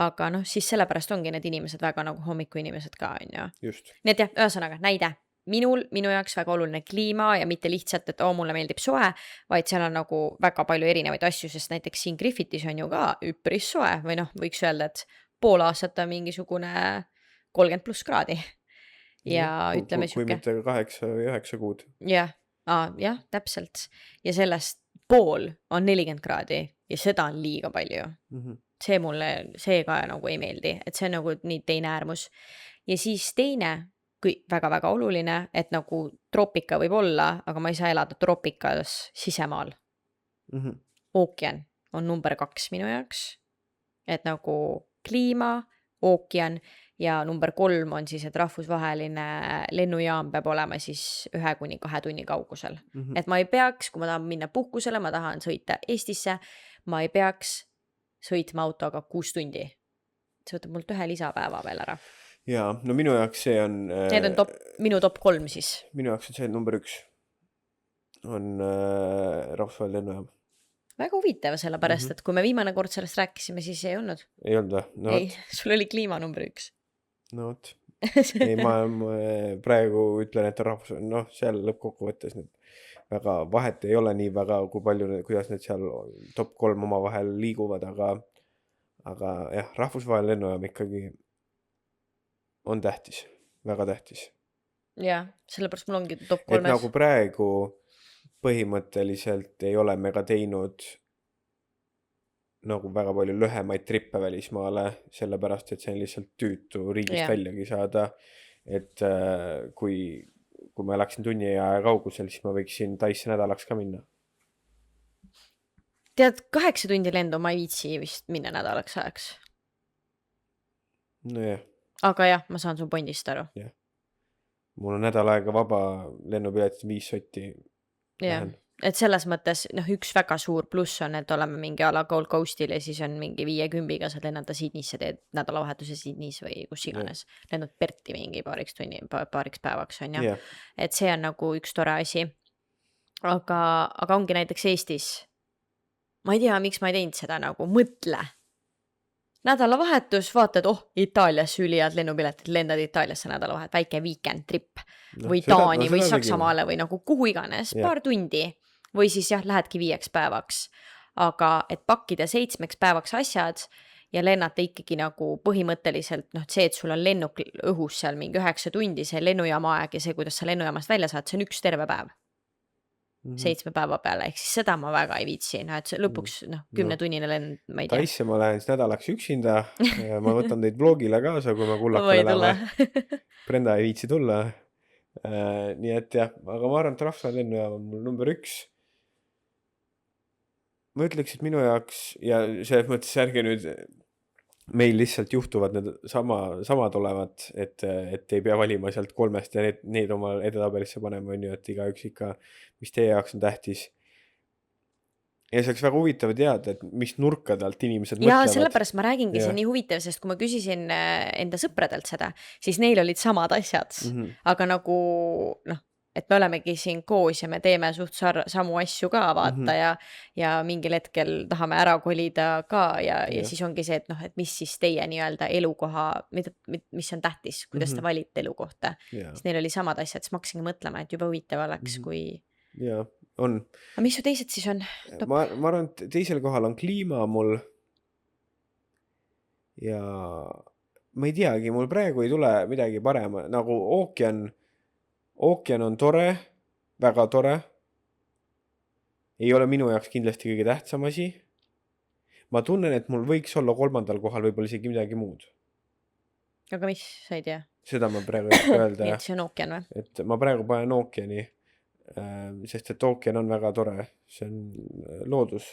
Aga siis sellepärast ongi need inimesed väga nagu hommiku inimesed ka, on ju. Just. Nii et jah, ühesõnaga, näide. Minu jaoks väga oluline kliima ja mitte lihtsalt, et mulle meeldib soe, vaid seal on nagu väga palju erinevaid asju, sest näiteks siin Griffithis on ju ka üpris soe või võiks öelda, et pool aastat on mingisugune 30+ kraadi. Ja ütleme kui mitte 8 või 9 kuud. Jah, täpselt. Ja sellest pool on 40 kraadi ja seda on liiga palju. see ka nagu ei meeldi, et see on nagu nii teine äärmus. Ja siis teine, väga-väga oluline, et nagu troopika võib olla, aga ma ei saa elada troopikas sisemaal. Ookean on number 2 minu jaoks, et nagu kliima, ookean ja number 3 on siis, et rahvusvaheline lennujaam peab olema siis 1-2 tunni kaugusel. Et ma ei peaks, kui ma tahan minna puhkusele, ma tahan sõita Eestisse, ma ei peaks sõitma autoga 6 tundi. See võtab mult 1 lisapäeva veel ära. Jaa, no minu jaoks see on... Need on minu top 3 siis. Minu jaoks on see number 1. On rahvusvaheline lennujaam. Väga huvitav, sellepärast, et kui me viimane kord sellest rääkisime, siis ei olnud. Ei olnud või? No, ei, sul oli kliima number 1. No vot. Ei, ma praegu ütlen, et rahvusvaheline, seal lõppkokkuvõttes need väga vahet ei ole nii väga, kui palju, kuidas need seal top 3 omavahel liiguvad, aga jah, rahvusvaheline lennujaam ikkagi on tähtis, väga tähtis. Jah, sellepärast mul ongi top 3. Et nagu praegu põhimõtteliselt ei ole me ka teinud nagu väga palju lühemaid trippe välismaale, sellepärast, et see on lihtsalt tüütu riigist väljagi saada. Et kui ma läksin tunni aja kaugusel, siis ma võiksin Taisse nädalaks ka minna. Tead, 8 tundi lendu ma ei viitsi vist minna nädalaks ajaks. No jah. Aga jah, ma saan su pointist aru. Jah. Mul on nädal aega vaba lennupiletit 5 sotti. Jah, et selles mõttes, üks väga suur pluss on, et oleme mingi ala Gold Coastil ja siis on mingi 5-10-ga saad lennata Sydneysse, teed nädalavahetuse Sydneys või kus iganes. Lennad Perti mingi paariks päevaks on ja. Et see on nagu üks tore asi. Aga ongi näiteks Eestis. Ma ei tea, miks ma ei teinud seda nagu, mõtle. Nädalavahetus, vaatad, Itaaliasse üliad lennupiletid, lendad Itaaliasse nädalavahet, väike weekend trip või Taani või Saksamaale või nagu kuhu iganes, paar tundi või siis jah, lähedki 5 päevaks. Aga et pakkida 7 päevaks asjad ja lennata ikkagi nagu põhimõtteliselt, see, et sul on lennuk õhus seal mingi 9 tundi, see lennujaama aeg ja see, kuidas sa lennujaamast välja saad, see on üks terve päev. 7 päeva peale, ehk siis seda ma väga ei viitsi, et lõpuks 10-tunnine lend, ma ei tea. Taisse ma lähen nädalaks üksinda, ma võtan teid vlogile kaasa, kui ma kullakale elame. Brenda ei viitsi tulla. Nii et jah, aga ma arvan, et rahvusvaheline lennujaam on mul number 1. Ma ütleks, et minu jaoks, ja selles mõttes ärge nüüd, meil lihtsalt juhtuvad need samad olevat, et ei pea valima sealt 3 ja need oma edetabelisse panema, on ju, et igaüks ikka, mis teie jaoks on tähtis. Ja see oleks väga huvitav teada, et mis nurkadalt inimesed mõtlevad. Ja sellepärast ma räägingi, see on nii huvitav, sest kui ma küsisin enda sõpradelt seda, siis neil olid samad asjad. Aga nagu, et me olemegi siin koos ja me teeme suht samu asju ka vaata ja mingil hetkel tahame ära kolida ka ja siis ongi see, et mis siis teie nii-öelda elukoha, mis on tähtis, kuidas te valite elukohta. Siis neil oli samad asjad, siis ma hakkasingi mõtlema, et juba huvitav oleks, kui... Jaa, on. Aga mis su teised siis on? Ma arvan, et teisel kohal on kliima mul ja ma ei teagi, mul praegu ei tule midagi parema, nagu ookean on tore, väga tore. Ei ole minu jaoks kindlasti kõige tähtsam asi. Ma tunnen, et mul võiks olla 3. kohal võib-olla isegi midagi muud. Aga mis, sa ei tea? Seda ma praegu ei öelda. Nii, et see on ookean või? Et ma praegu panen ookeani, sest et ookean on väga tore. See on loodus.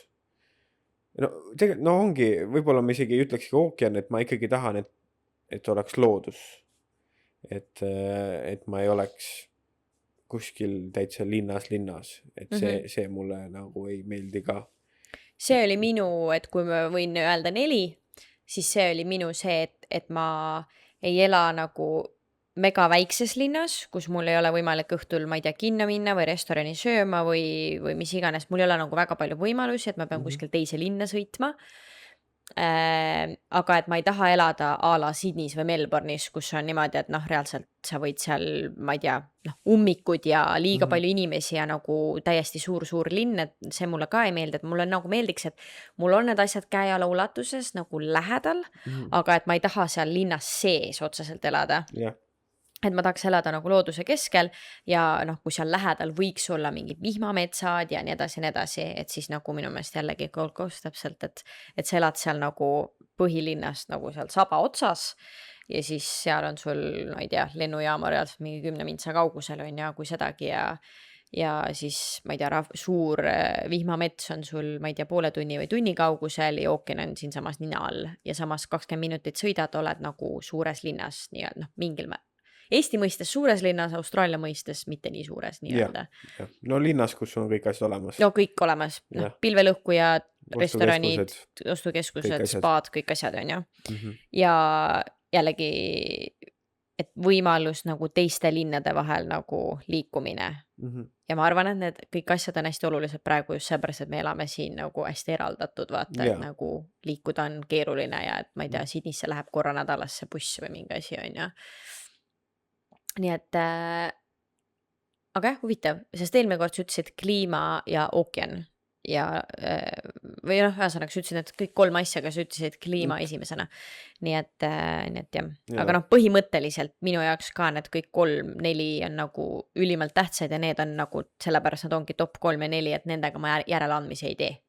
No ongi, võib-olla ma isegi ei ütlekski ookean, et ma ikkagi tahan, et oleks loodus. Et ma ei oleks kuskil täitsa linnas, et see mulle nagu ei meeldi ka. See oli minu, et kui ma võin öelda 4, siis see oli minu see, et ma ei ela nagu mega väikses linnas, kus mul ei ole võimalik õhtul, ma ei tea, kinno minna või restorani sööma või mis iganes. Mul ei ole nagu väga palju võimalusi, et ma pean kuskil teise linna sõitma. Aga et ma ei taha elada a la Sydneys või Melbourne'is, kus on niimoodi, et reaalselt sa võid seal, ma ei tea, ummikud ja liiga palju inimesi ja nagu täiesti suur linn, et see mulle ka ei meeldi, et mulle nagu meeldiks, et mul on need asjad käeala ulatuses nagu lähedal, aga et ma ei taha seal linnas sees otseselt elada. Et ma tahaks elada nagu looduse keskel ja kui seal lähedal võiks olla mingid vihmametsad ja nii edasi, et siis nagu minu meelest jällegi Gold Coast täpselt, et sa elad seal nagu põhilinnast nagu seal saba otsas ja siis seal on sul, ma ei tea, lennujaama reaalselt mingi 10 mintsa kaugusel on ja kui sedagi ja siis, ma ei tea, suur vihmamets on sul, ma ei tea, poole tunni või tunni kaugusel ja ookean on siinsamas nina all ja samas 20 minutit sõidad, oled nagu suures linnas nii-öelda, noh, mingil Eesti mõistes suures linnas, Austraalia mõistes mitte nii suures nii-öelda. No linnas, kus on kõik asjad olemas. No kõik olemas, noh, pilvelõhkujad, restoranid, kõik ostukeskused, asjad. spaad, kõik asjad on ju. Ja jällegi, et võimalus nagu teiste linnade vahel nagu liikumine. Ja ma arvan, et need kõik asjad on hästi olulised praegu just seepärast, et me elame siin nagu hästi eraldatud, vaata, et nagu liikuda on keeruline ja et ma ei tea, Sydneysse läheb korra nädalas see buss või mingi asi on ju. Nii et, aga jah, huvitav, sest eelmine kord sa ütlesid kliima ja ookean ja, või noh, ühesõnaga sa ütlesid, et kõik 3 asja, aga sa ütlesid kliima esimesena. Nii et jah, aga noh, põhimõtteliselt minu jaoks ka need kõik 3-4 on nagu ülimalt tähtsad ja need on nagu, sellepärast nad ongi top 3 ja 4, et nendega ma järeleandmisi ei tee.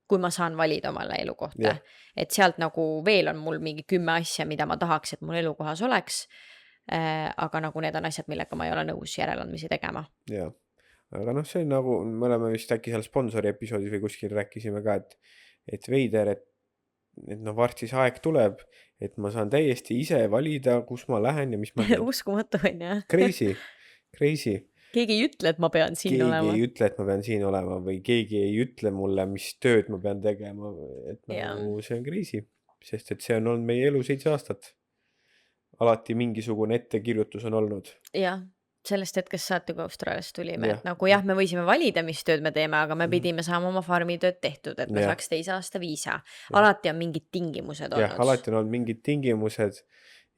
Kui ma saan valida omale elukohta. Et sealt nagu veel on mul mingi 10 asja, mida ma tahaks, et mul elukohas oleks. Aga nagu need on asjad, millega ma ei ole nõus järeleandmisi tegema. Jaa, aga noh, see on nagu, me oleme vist äkki seal sponsori episoodis või kuskil rääkisime ka, et veider, et noh, varsti see aeg tuleb, et ma saan täiesti ise valida, kus ma lähen ja mis ma teen. Uskumatu on jah. Crazy. Keegi ei ütle, et ma pean siin olema. Keegi ei ütle, et ma pean siin olema või keegi ei ütle mulle, mis tööd ma pean tegema, et nagu see on crazy, sest et see on olnud meie elu 7 aastat. Alati mingisugune ettekirjutus on olnud. Jah, sellest hetkest saati, kui Austraaliast tulime, et nagu jah, me võisime valida, mis tööd me teeme, aga me pidime saama oma farmitööd tehtud, et me saaks 2 aasta viisa. Alati on mingid tingimused olnud. Jah, alati on olnud mingid tingimused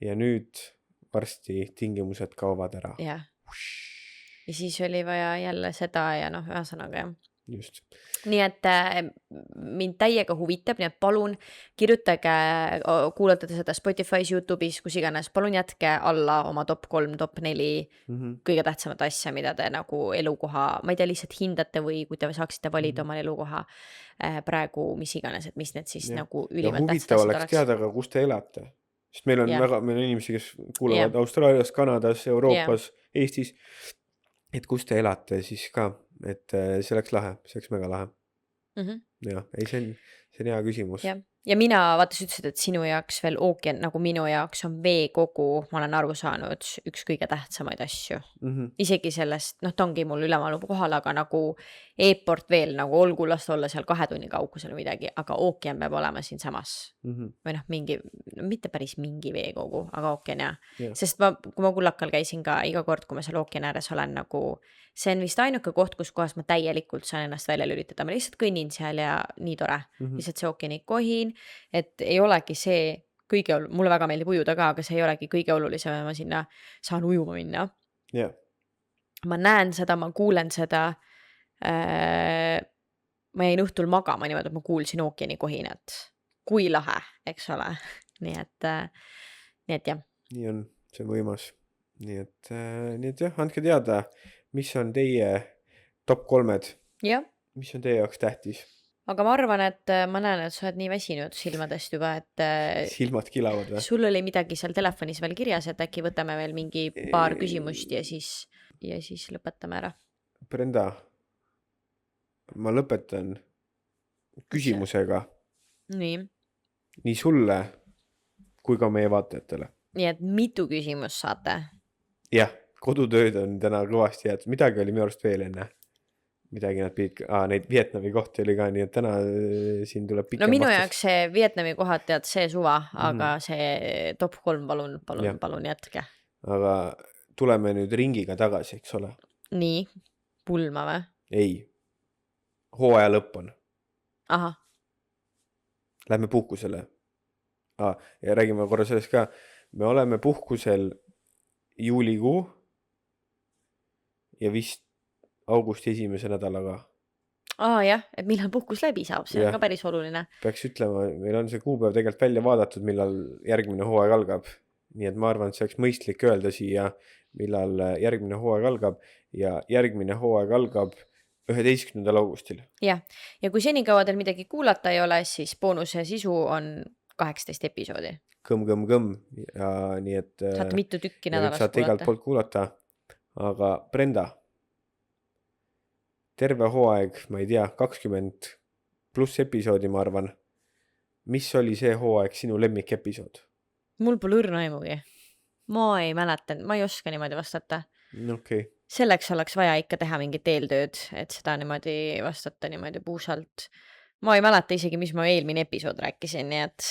ja nüüd varsti tingimused kaovad ära. Jah. Ja siis oli vaja jälle seda ja noh, ühesõnaga jah. Just. Nii et mind täiega huvitab, nii et palun kirjutage, kuulate seda Spotify's, YouTube'is, kus iganes, palun jätke alla oma top 3, top 4 kõige tähtsamat asja, mida te nagu elukoha, ma ei tea, lihtsalt hindate või kui te saaksite valida oma elukoha praegu, mis iganes, et mis need siis nagu ülimalt tähtsad huvitav oleks teada ka, kus te elate. Sest meil on inimesi, kes kuulavad Austraalias, Kanadas, Euroopas, Eestis, et kus te elate siis ka. Et see oleks lahe, see oleks mega lahe. Jah, ei, see on hea küsimus. Ja mina, vaata, sa ütlesid, et sinu jaoks veel ookean, nagu minu jaoks on veekogu, ma olen aru saanud, üks kõige tähtsamaid asju. Isegi sellest, noh, ta ongi mul ülemal kohal, aga nagu e-port veel, nagu olgu last olla seal 2 tunni kaugusel midagi, aga ookean peab olema siin samas. Või noh, mingi, mitte päris mingi veekogu, aga ookean jah. Sest kui ma Kullakal käisin ka iga kord, kui ma seal ookean ääres olen, nagu see on vist ainuke koht, kus kohas ma täielikult saan ennast välja lülitada. Ma lihtsalt kõnnin seal ja nii tore. Lihtsalt see ookeani kohin, et ei olegi see kõige, mulle väga meeldib ujuda ka, aga see ei olegi kõige olulisem, ma sinna saan ujuma minna. Ma näen seda, ma kuulen seda. Ma jäin õhtul magama niimoodi, et ma kuulsin ookeani kohinat. Kui lahe, eks ole. Nii et jah. Nii on, see on võimas. Nii et jah, andke teada, mis on teie top 3? Jah. Mis on teie jaoks tähtis? Aga ma arvan, et ma näen, et sa oled nii väsinud silmadest juba, et silmad kilavad või? Sul oli midagi seal telefonis veel kirjas, et äkki võtame veel mingi paar küsimust ja siis lõpetame ära. Brenda, ma lõpetan küsimusega. Nii sulle kui ka meie vaatajatele. Nii et mitu küsimust saate? Jah, kodutööd on täna kõvasti jääd. Midagi oli minu arust veel enne. Midagi nad pidid, neid Vietnami kohti oli ka, nii et täna siin tuleb pikem vastus. No minu jaoks see Vietnami kohad tead see suva, aga see top 3 palun jätke. Aga tuleme nüüd ringiga tagasi, eks ole? Nii, pulma või? Ei, hooaja lõpp on. Aha. Lähme puhkusele. Ja räägime korra sellest ka. Me oleme puhkusel juulikuu ja vist augusti 1. nädalaga. Jah, et millal puhkus läbi saab, see on ka päris oluline. Peaks ütlema, meil on see kuupäev tegelikult välja vaadatud, millal järgmine hooaeg algab. Nii et ma arvan, et see oleks mõistlik öelda siia, millal järgmine hooaeg algab ja järgmine hooaeg algab 11. augustil. Ja kui senikaua teil midagi kuulata ei ole, siis boonuse sisu on 18 episoodi. Kõmm ja nii et Saate mitu tükki ja nüüd nädalas saate igalt kuulata. poolt kuulata. Aga Brenda, terve hooaeg, ma ei tea, 20 pluss episoodi, ma arvan. Mis oli see hooaeg sinu lemmikepisood? Mul pole õrna aimugi. Ma ei mäletanud, ma ei oska niimoodi vastata. Okei. Selleks oleks vaja ikka teha mingit eeltööd, et seda niimoodi vastata niimoodi puusalt. Ma ei mäleta isegi, mis ma eelmine episood rääkisin, nii et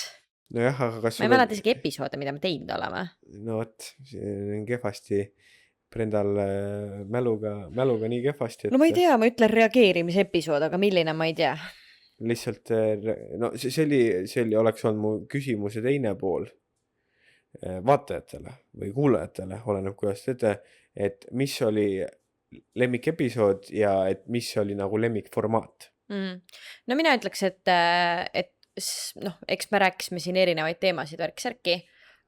Nojah, aga kas ma ei mäleta isegi episoode, mida me teinud oleme. No vot, see on kehvasti. Brendal mäluga nii kehvasti, et No ma ei tea, ma ütlen reageerimise episood, aga milline ma ei tea. lihtsalt, no see oleks olnud mu küsimuse teine pool vaatajatele või kuulajatele, oleneb kuidas teete, et mis oli lemmikepisood ja et mis oli nagu lemmikformaat. No mina ütleks, et noh, eks me rääkisime siin erinevaid teemasid värk-särki,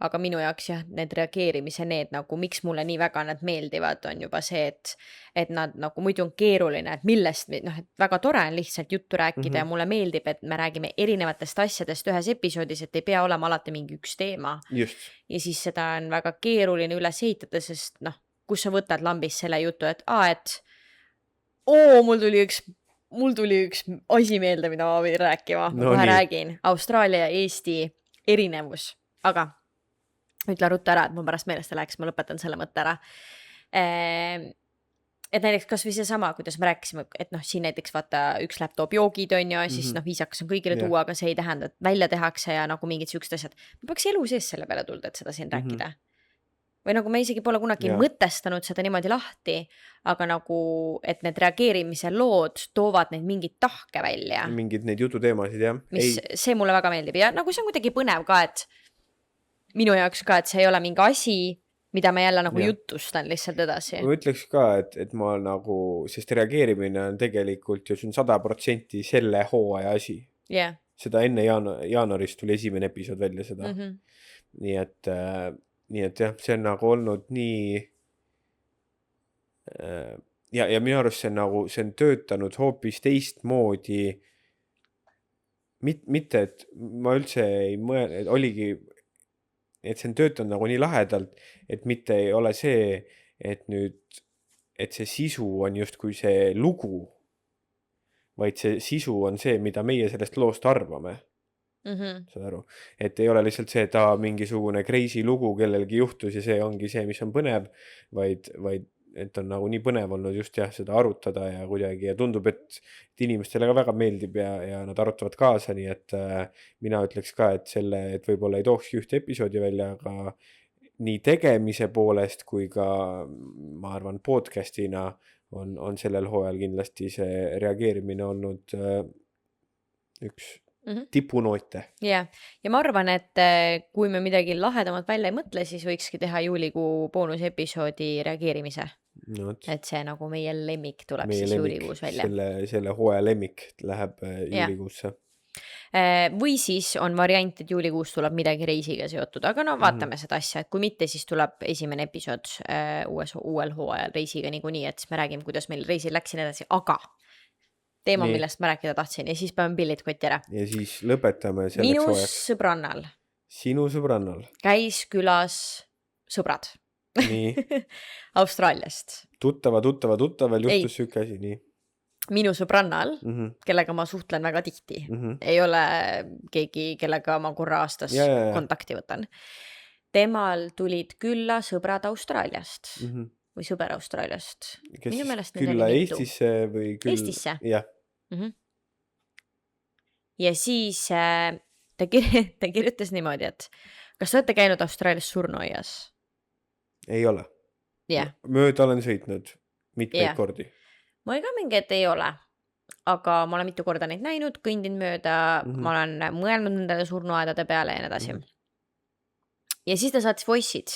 aga minu jaoks jah, need reageerimise need nagu, miks mulle nii väga nad meeldivad, on juba see, et nad nagu muidu on keeruline, et millest, noh, et väga tore on lihtsalt juttu rääkida ja mulle meeldib, et me räägime erinevatest asjadest ühes episoodis, et ei pea olema alati mingi üks teema. Just. Ja siis seda on väga keeruline üles ehitada, sest noh, kus sa võtad lambist selle jutu, et mul tuli üks asi meelde, mida ma võin rääkima. Ma kohe räägin. Austraalia ja Eesti erinevus. Aga ütle ruttu ära, et ma pärast meelest läheks, ma lõpetan selle mõtte ära. Et näiteks kas või see sama, kuidas me rääkisime, et noh, siin näiteks vaata üks läheb toob joogid on ja siis noh, viisakas on kõigile tuua, aga see ei tähenda, et välja tehakse ja nagu mingid siuksed asjad. Ma peaks elu sees selle peale tulda, et seda siin rääkida. Või nagu me isegi pole kunagi mõtestanud seda niimoodi lahti, aga nagu, et need reageerimise lood toovad neid mingid tahke välja. Mingid neid jututeemasid, jah. See mulle väga meeldib ja nagu see on kuidagi põnev ka, et minu jaoks ka, et see ei ole mingi asi, mida ma jälle nagu jutustan lihtsalt edasi. Ma ütleks ka, et ma nagu, sest reageerimine on tegelikult ju 100% selle hooaja asi. Yeah. Seda enne jaanuarist tuli esimene episood välja seda. Nii et jah, see on nagu olnud nii ja minu arust see on töötanud hoopis teistmoodi. Mitte, et ma üldse ei mõelnud, oligi, et see on töötanud nagu nii lahedalt, et mitte ei ole see, et see sisu on justkui see lugu, vaid see sisu on see, mida meie sellest loost arvame. Saad aru, et ei ole lihtsalt see, et mingisugune crazy lugu kellelgi juhtus ja see ongi see, mis on põnev, vaid et on nagu nii põnev olnud just jah, seda arutada ja kuidagi ja tundub, et inimestele ka väga meeldib ja nad arutavad kaasa, nii et mina ütleks ka, et võib-olla ei tookski ühte episoodi välja, aga nii tegemise poolest kui ka ma arvan podcastina on sellel hooajal kindlasti see reageerimine olnud üks tipunoote. Ja ma arvan, et kui me midagi lahedamat välja ei mõtle, siis võikski teha juulikuu boonusepisoodi reageerimise. Et see nagu meie lemmik tuleb siis juulikuus välja. Selle hooaja lemmik läheb juulikuusse. Või siis on variant, et juulikuus tuleb midagi reisiga seotud, aga no vaatame seda asja, et kui mitte, siis tuleb esimene episood uuel hooajal reisiga niikuinii, et me räägime, kuidas meil reisil läksin edasi, aga teema, millest ma rääkida tahtsin ja siis peame pillid kotti ära. Ja siis lõpetame selleks Minu hooajaks. sõbrannal. Sinu sõbrannal. Käis külas sõbrad. Nii. Austraaliast. Tuttava juhtus süke asi, nii. Minu sõbrannal, kellega ma suhtlen väga tihti. Ei ole keegi, kellega ma korra aastas kontakti võtan. Temal tulid külla sõbrad Austraaliast. Või sõber Austraaliast. Kes külla Eestisse või küll... Eestisse. Jah. Ja siis ta kirjutas niimoodi, et kas te olete käinud Austraalias surnuaias? Ei ole. Yeah. Mööda olen sõitnud mitmeid kordi. Ma ka mingi, et ei ole. Aga ma olen mitu korda neid näinud, kõndin mööda, ma olen mõelnud nendele surnuaedade peale ja nii edasi. Ja siis ta saatis voice'id.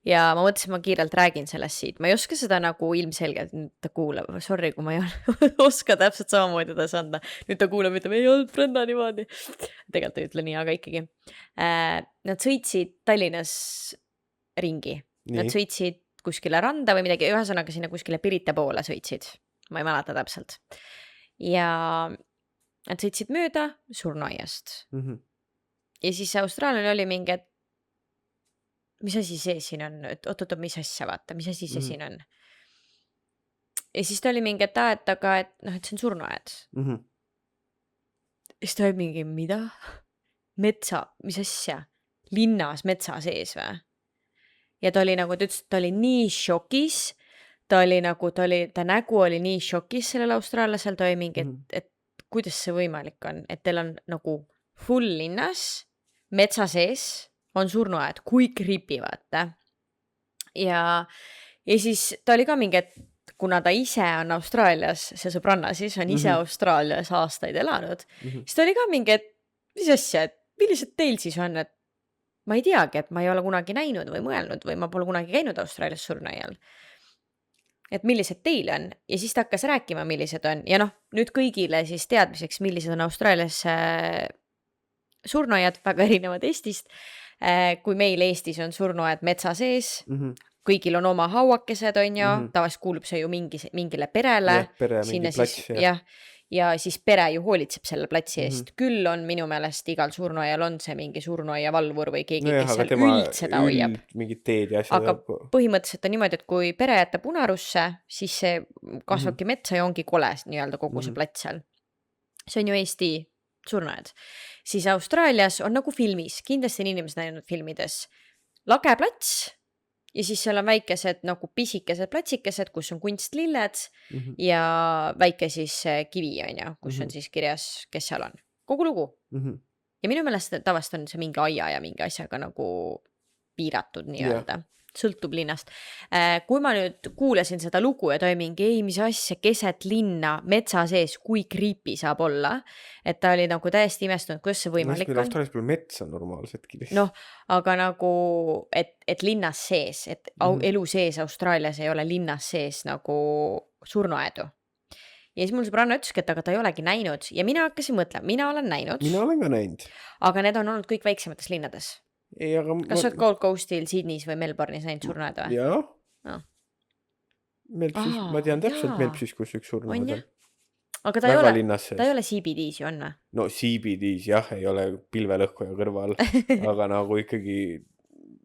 Ja ma mõtlesin, ma kiirelt räägin sellest siit. Ma ei oska seda nagu ilmselgelt, nüüd ta kuulab. Sorry, kui ma ei oska täpselt samamoodi edasi anda. Nüüd ta kuulab, ütleb, ei olnud Brenda niimoodi. Tegelikult ei ütle nii, aga ikkagi. Nad sõitsid Tallinnas ringi. Nad sõitsid kuskile randa või midagi, ühesõnaga sinna kuskile Pirita poole sõitsid. Ma ei mäleta täpselt. Ja nad sõitsid mööda surnuaiast. ja siis Austraalial oli mingi, et mis asi see siin on, et oot, mis asja vaata, mis asi see siin on. Ja siis ta oli mingi, et aga et noh, et see on surnuaed. Ja siis ta oli mingi, mida? Metsa, mis asja? Linnas metsa sees või? Ja ta oli nagu, ta ütles, et ta oli nii šokis, ta nägu oli nii šokis sellel austraallasel, ta oli mingi, et kuidas see võimalik on, et teil on nagu full linnas, metsa sees on surnuaed, kui creepy vaata. Ja siis ta oli ka mingi, et kuna ta ise on Austraalias, see sõbranna siis on ise Austraalias aastaid elanud, siis ta oli ka mingi, et mis asja, et millised teil siis on, et ma ei teagi, et ma ei ole kunagi näinud või mõelnud või ma pole kunagi käinud Austraalias surnuaial. Et millised teil on ja siis ta hakkas rääkima, millised on ja noh, nüüd kõigile siis teadmiseks, millised on Austraalias surnuaiad, väga erinevad Eestist. Kui meil Eestis on surnuaed metsa sees, kõigil on oma hauakesed, on ju, tavaliselt kuulub see ju mingile perele. Pere mingi plats. Ja siis pere ju hoolitseb selle platsi eest. Küll on minu meelest igal surnuaial on see mingi surnuaia valvur või keegi, kes seal üld seda hoiab. Mingid teed ja asjad. Aga põhimõtteliselt on niimoodi, et kui pere jätab unarusse, siis see kasvabki metsa ja ongi kole nii-öelda kogu see plats seal. See on ju Eesti surnuaed. Siis Austraalias on nagu filmis, kindlasti on inimesed näinud filmides, lage plats ja siis seal on väikesed nagu pisikesed platsikesed, kus on kunstlilled ja väike siis kivi on ju, kus on siis kirjas, kes seal on. Kogu lugu. Ja minu meelest tavast on see mingi aia ja mingi asjaga nagu piiratud nii-öelda. Sõltub linnast. Kui ma nüüd kuulasin seda lugu ja ta oli mingi, ei, mis asja, keset linna, metsa sees, kui creepy saab olla, et ta oli nagu täiesti imestunud, kuidas see võimalik on. Austraalias pole metsa normaalsetki. Noh, aga nagu, et linnas sees, et elu sees Austraalias ei ole linnas sees nagu surnuaedu. Ja siis mul sõbranna ütleski, et aga ta ei olegi näinud ja mina hakkasin mõtlema, mina olen näinud. Mina olen ka näinud. Aga need on olnud kõik väiksemates linnades. Ei, aga kas sa oled Gold Coastil, Sydneys või Melbourne'is näinud surnuaed või? Jaa. Melpsis, ma tean täpselt Melpsis, kus üks surnuaed on. Aga ta ei ole CBD's ju on või? No CBD's jah, ei ole pilvelõhkuja kõrval, aga nagu ikkagi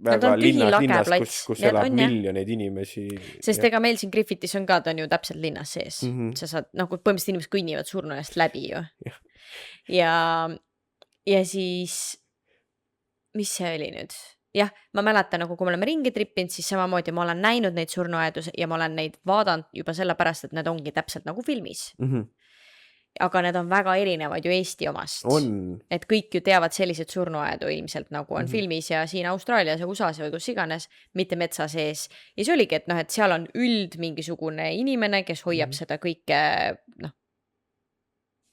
väga linnas, kus elab miljoneid inimesi. Sest ega meil siin Griffithis on ka, ta on ju täpselt linnas sees. Sa saad, nagu põhimõtteliselt inimesed kõnnivad surnuaiast läbi ju. Ja siis mis see oli nüüd? Jah, ma mäletan, nagu kui me oleme ringi trippinud, siis samamoodi ma olen näinud neid surnuaedu ja ma olen neid vaadanud juba sellepärast, et need ongi täpselt nagu filmis. Aga need on väga erinevad ju Eesti omast. Et kõik ju teavad sellised surnuaedu ilmselt nagu on filmis ja siin Austraalias ja USAs või kus iganes, mitte metsa sees. Ja see oligi, et noh, et seal on mingisugune inimene, kes hoiab seda kõike, noh,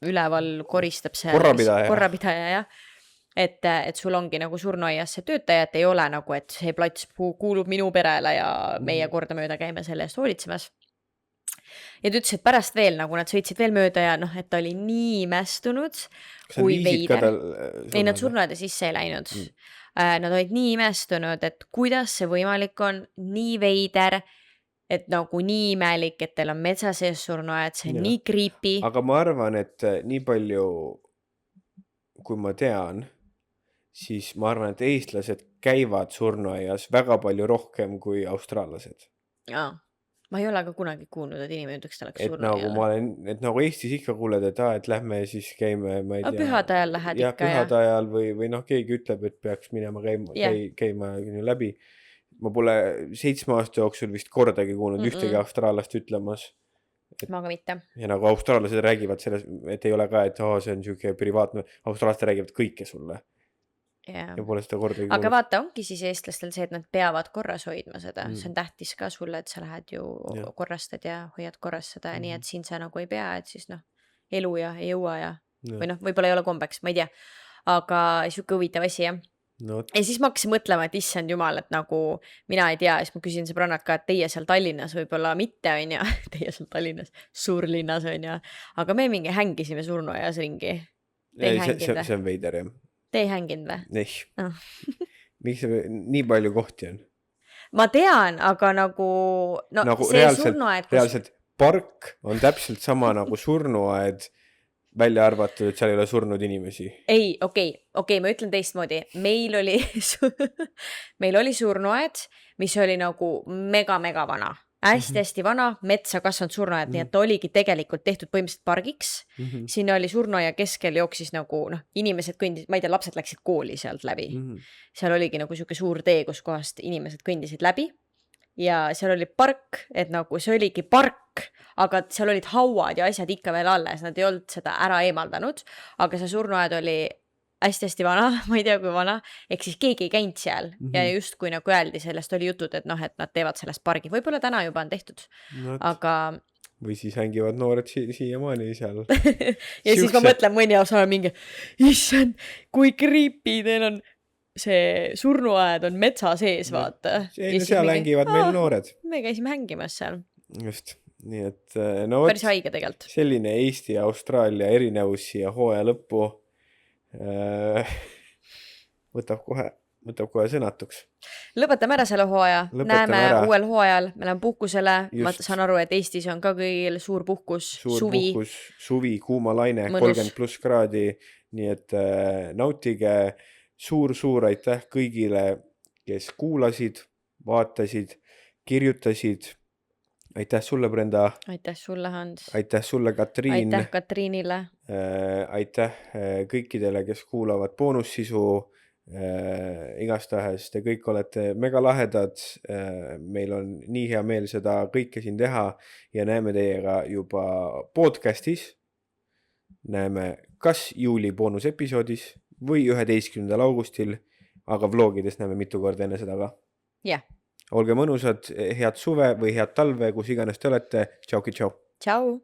üleval koristab see korrapidaja, jah. Et sul ongi nagu surnuaias see töötaja, et ei ole nagu, et see plats kuulub minu perele ja meie kordamööda käime selle eest hoolitsemas. Ja ta ütles, et pärast veel, nagu nad sõitsid veel mööda ja noh, et ta oli nii imestunud, kui veider. Ei, nad surnuaeda sisse ei läinud. Nad olid nii imestunud, et kuidas see võimalik on nii veider, et nagu nii imelik, et teil on metsa sees surnuaed, see on nii creepy. Aga ma arvan, et nii palju, kui ma tean, siis ma arvan, et eestlased käivad surnuaias väga palju rohkem kui austraallased. Jaa, ma ei ole ka kunagi kuulnud, et inimene ütleks talaks surnuaiale. Nagu ma olen, et nagu Eestis ikka kuuled, et lähme siis käime, ma ei tea. Pühade ajal lähed ikka. Pühade ajal või noh, keegi ütleb, et peaks minema käima läbi. Ma pole 7 aasta jooksul vist kordagi kuulnud ühtegi austraallast ütlemas. Ma ka mitte. Ja nagu austraallased räägivad selles, et ei ole ka, et see on siuke privaatne. Austraallased räägivad kõike sulle. Ja pole seda kordagi kuulnud. Aga vaata, ongi siis eestlastel see, et nad peavad korras hoidma seda. See on tähtis ka sulle, et sa lähed ju korrastad ja hoiad korras seda. Nii, et siin sa nagu ei pea, et siis noh, elu ja ei jõua ja või noh, võib-olla ei ole kombeks, ma ei tea. Aga siuke huvitav asi, jah. Ja siis ma hakkasin mõtlema, et issand jumal, et nagu mina ei tea, siis ma küsin sõbrannalt ka, et teie seal Tallinnas võib-olla mitte on ja teie seal Tallinnas, suurlinnas on ja, aga me mingi hängisime surnuaias ringi. See on veider, jah. Te ei hänginud või? Miks nii palju kohti on? Ma tean, aga nagu see surnuaed... Reaalselt park on täpselt sama nagu surnuaed välja arvatud, et seal ei ole surnud inimesi. ei, okei, ma ütlen teistmoodi. Meil oli meil oli surnuaed, mis oli nagu mega vana. Hästi vana, metsa kasvanud surnuaed, nii et ta oligi tegelikult tehtud põhimõtteliselt pargiks. Siin oli surnuaia keskel jooksis nagu, inimesed kõndisid, ma ei tea, lapsed läksid kooli sealt läbi. Seal oligi nagu siuke suur tee, kus kohast inimesed kõndisid läbi. Ja seal oli park, et nagu see oligi park, aga seal olid hauad ja asjad ikka veel alles, nad ei olnud seda ära eemaldanud, aga see surnuaed oli hästi vana, ma ei tea kui vana, ehk siis keegi ei käinud seal ja just kui nagu öeldi, sellest oli jutud, et et nad teevad sellest pargi, võib-olla täna juba on tehtud, aga või siis hängivad noored siiamaani seal. ja siis ma mõtlen mõni osa mingi, issand, kui creepy, teil on see surnuaed on metsa sees, vaata. Seal hängivad meil noored. Me käisime hängimas seal. Just, nii et päris haige tegelikult. Selline Eesti ja Austraalia erinevus siia hooaja lõppu võtab kohe sõnatuks. Lõpetame ära selle hooaja. Näeme uuel hooajal. Me oleme puhkusele. Ma saan aru, et Eestis on ka kõigil suur puhkus. Suvi, kuuma laine, 30+ kraadi. Nii et nautige. Suur aitäh kõigile, kes kuulasid, vaatasid, kirjutasid. Aitäh sulle, Brenda. Aitäh sulle, Hans. Aitäh sulle, Katriin. Aitäh Katriinile. Aitäh kõikidele, kes kuulavad boonussisu. Igastahes te kõik olete mega lahedad. Meil on nii hea meel seda kõike siin teha ja näeme teiega juba podcastis. Näeme kas juuli boonusepisoodis või 11. augustil, aga vlogides näeme mitu korda enne seda ka. Jah. Olge mõnusad, head suve või head talve, kus iganes te olete. Tšauki, tšau. Tšau.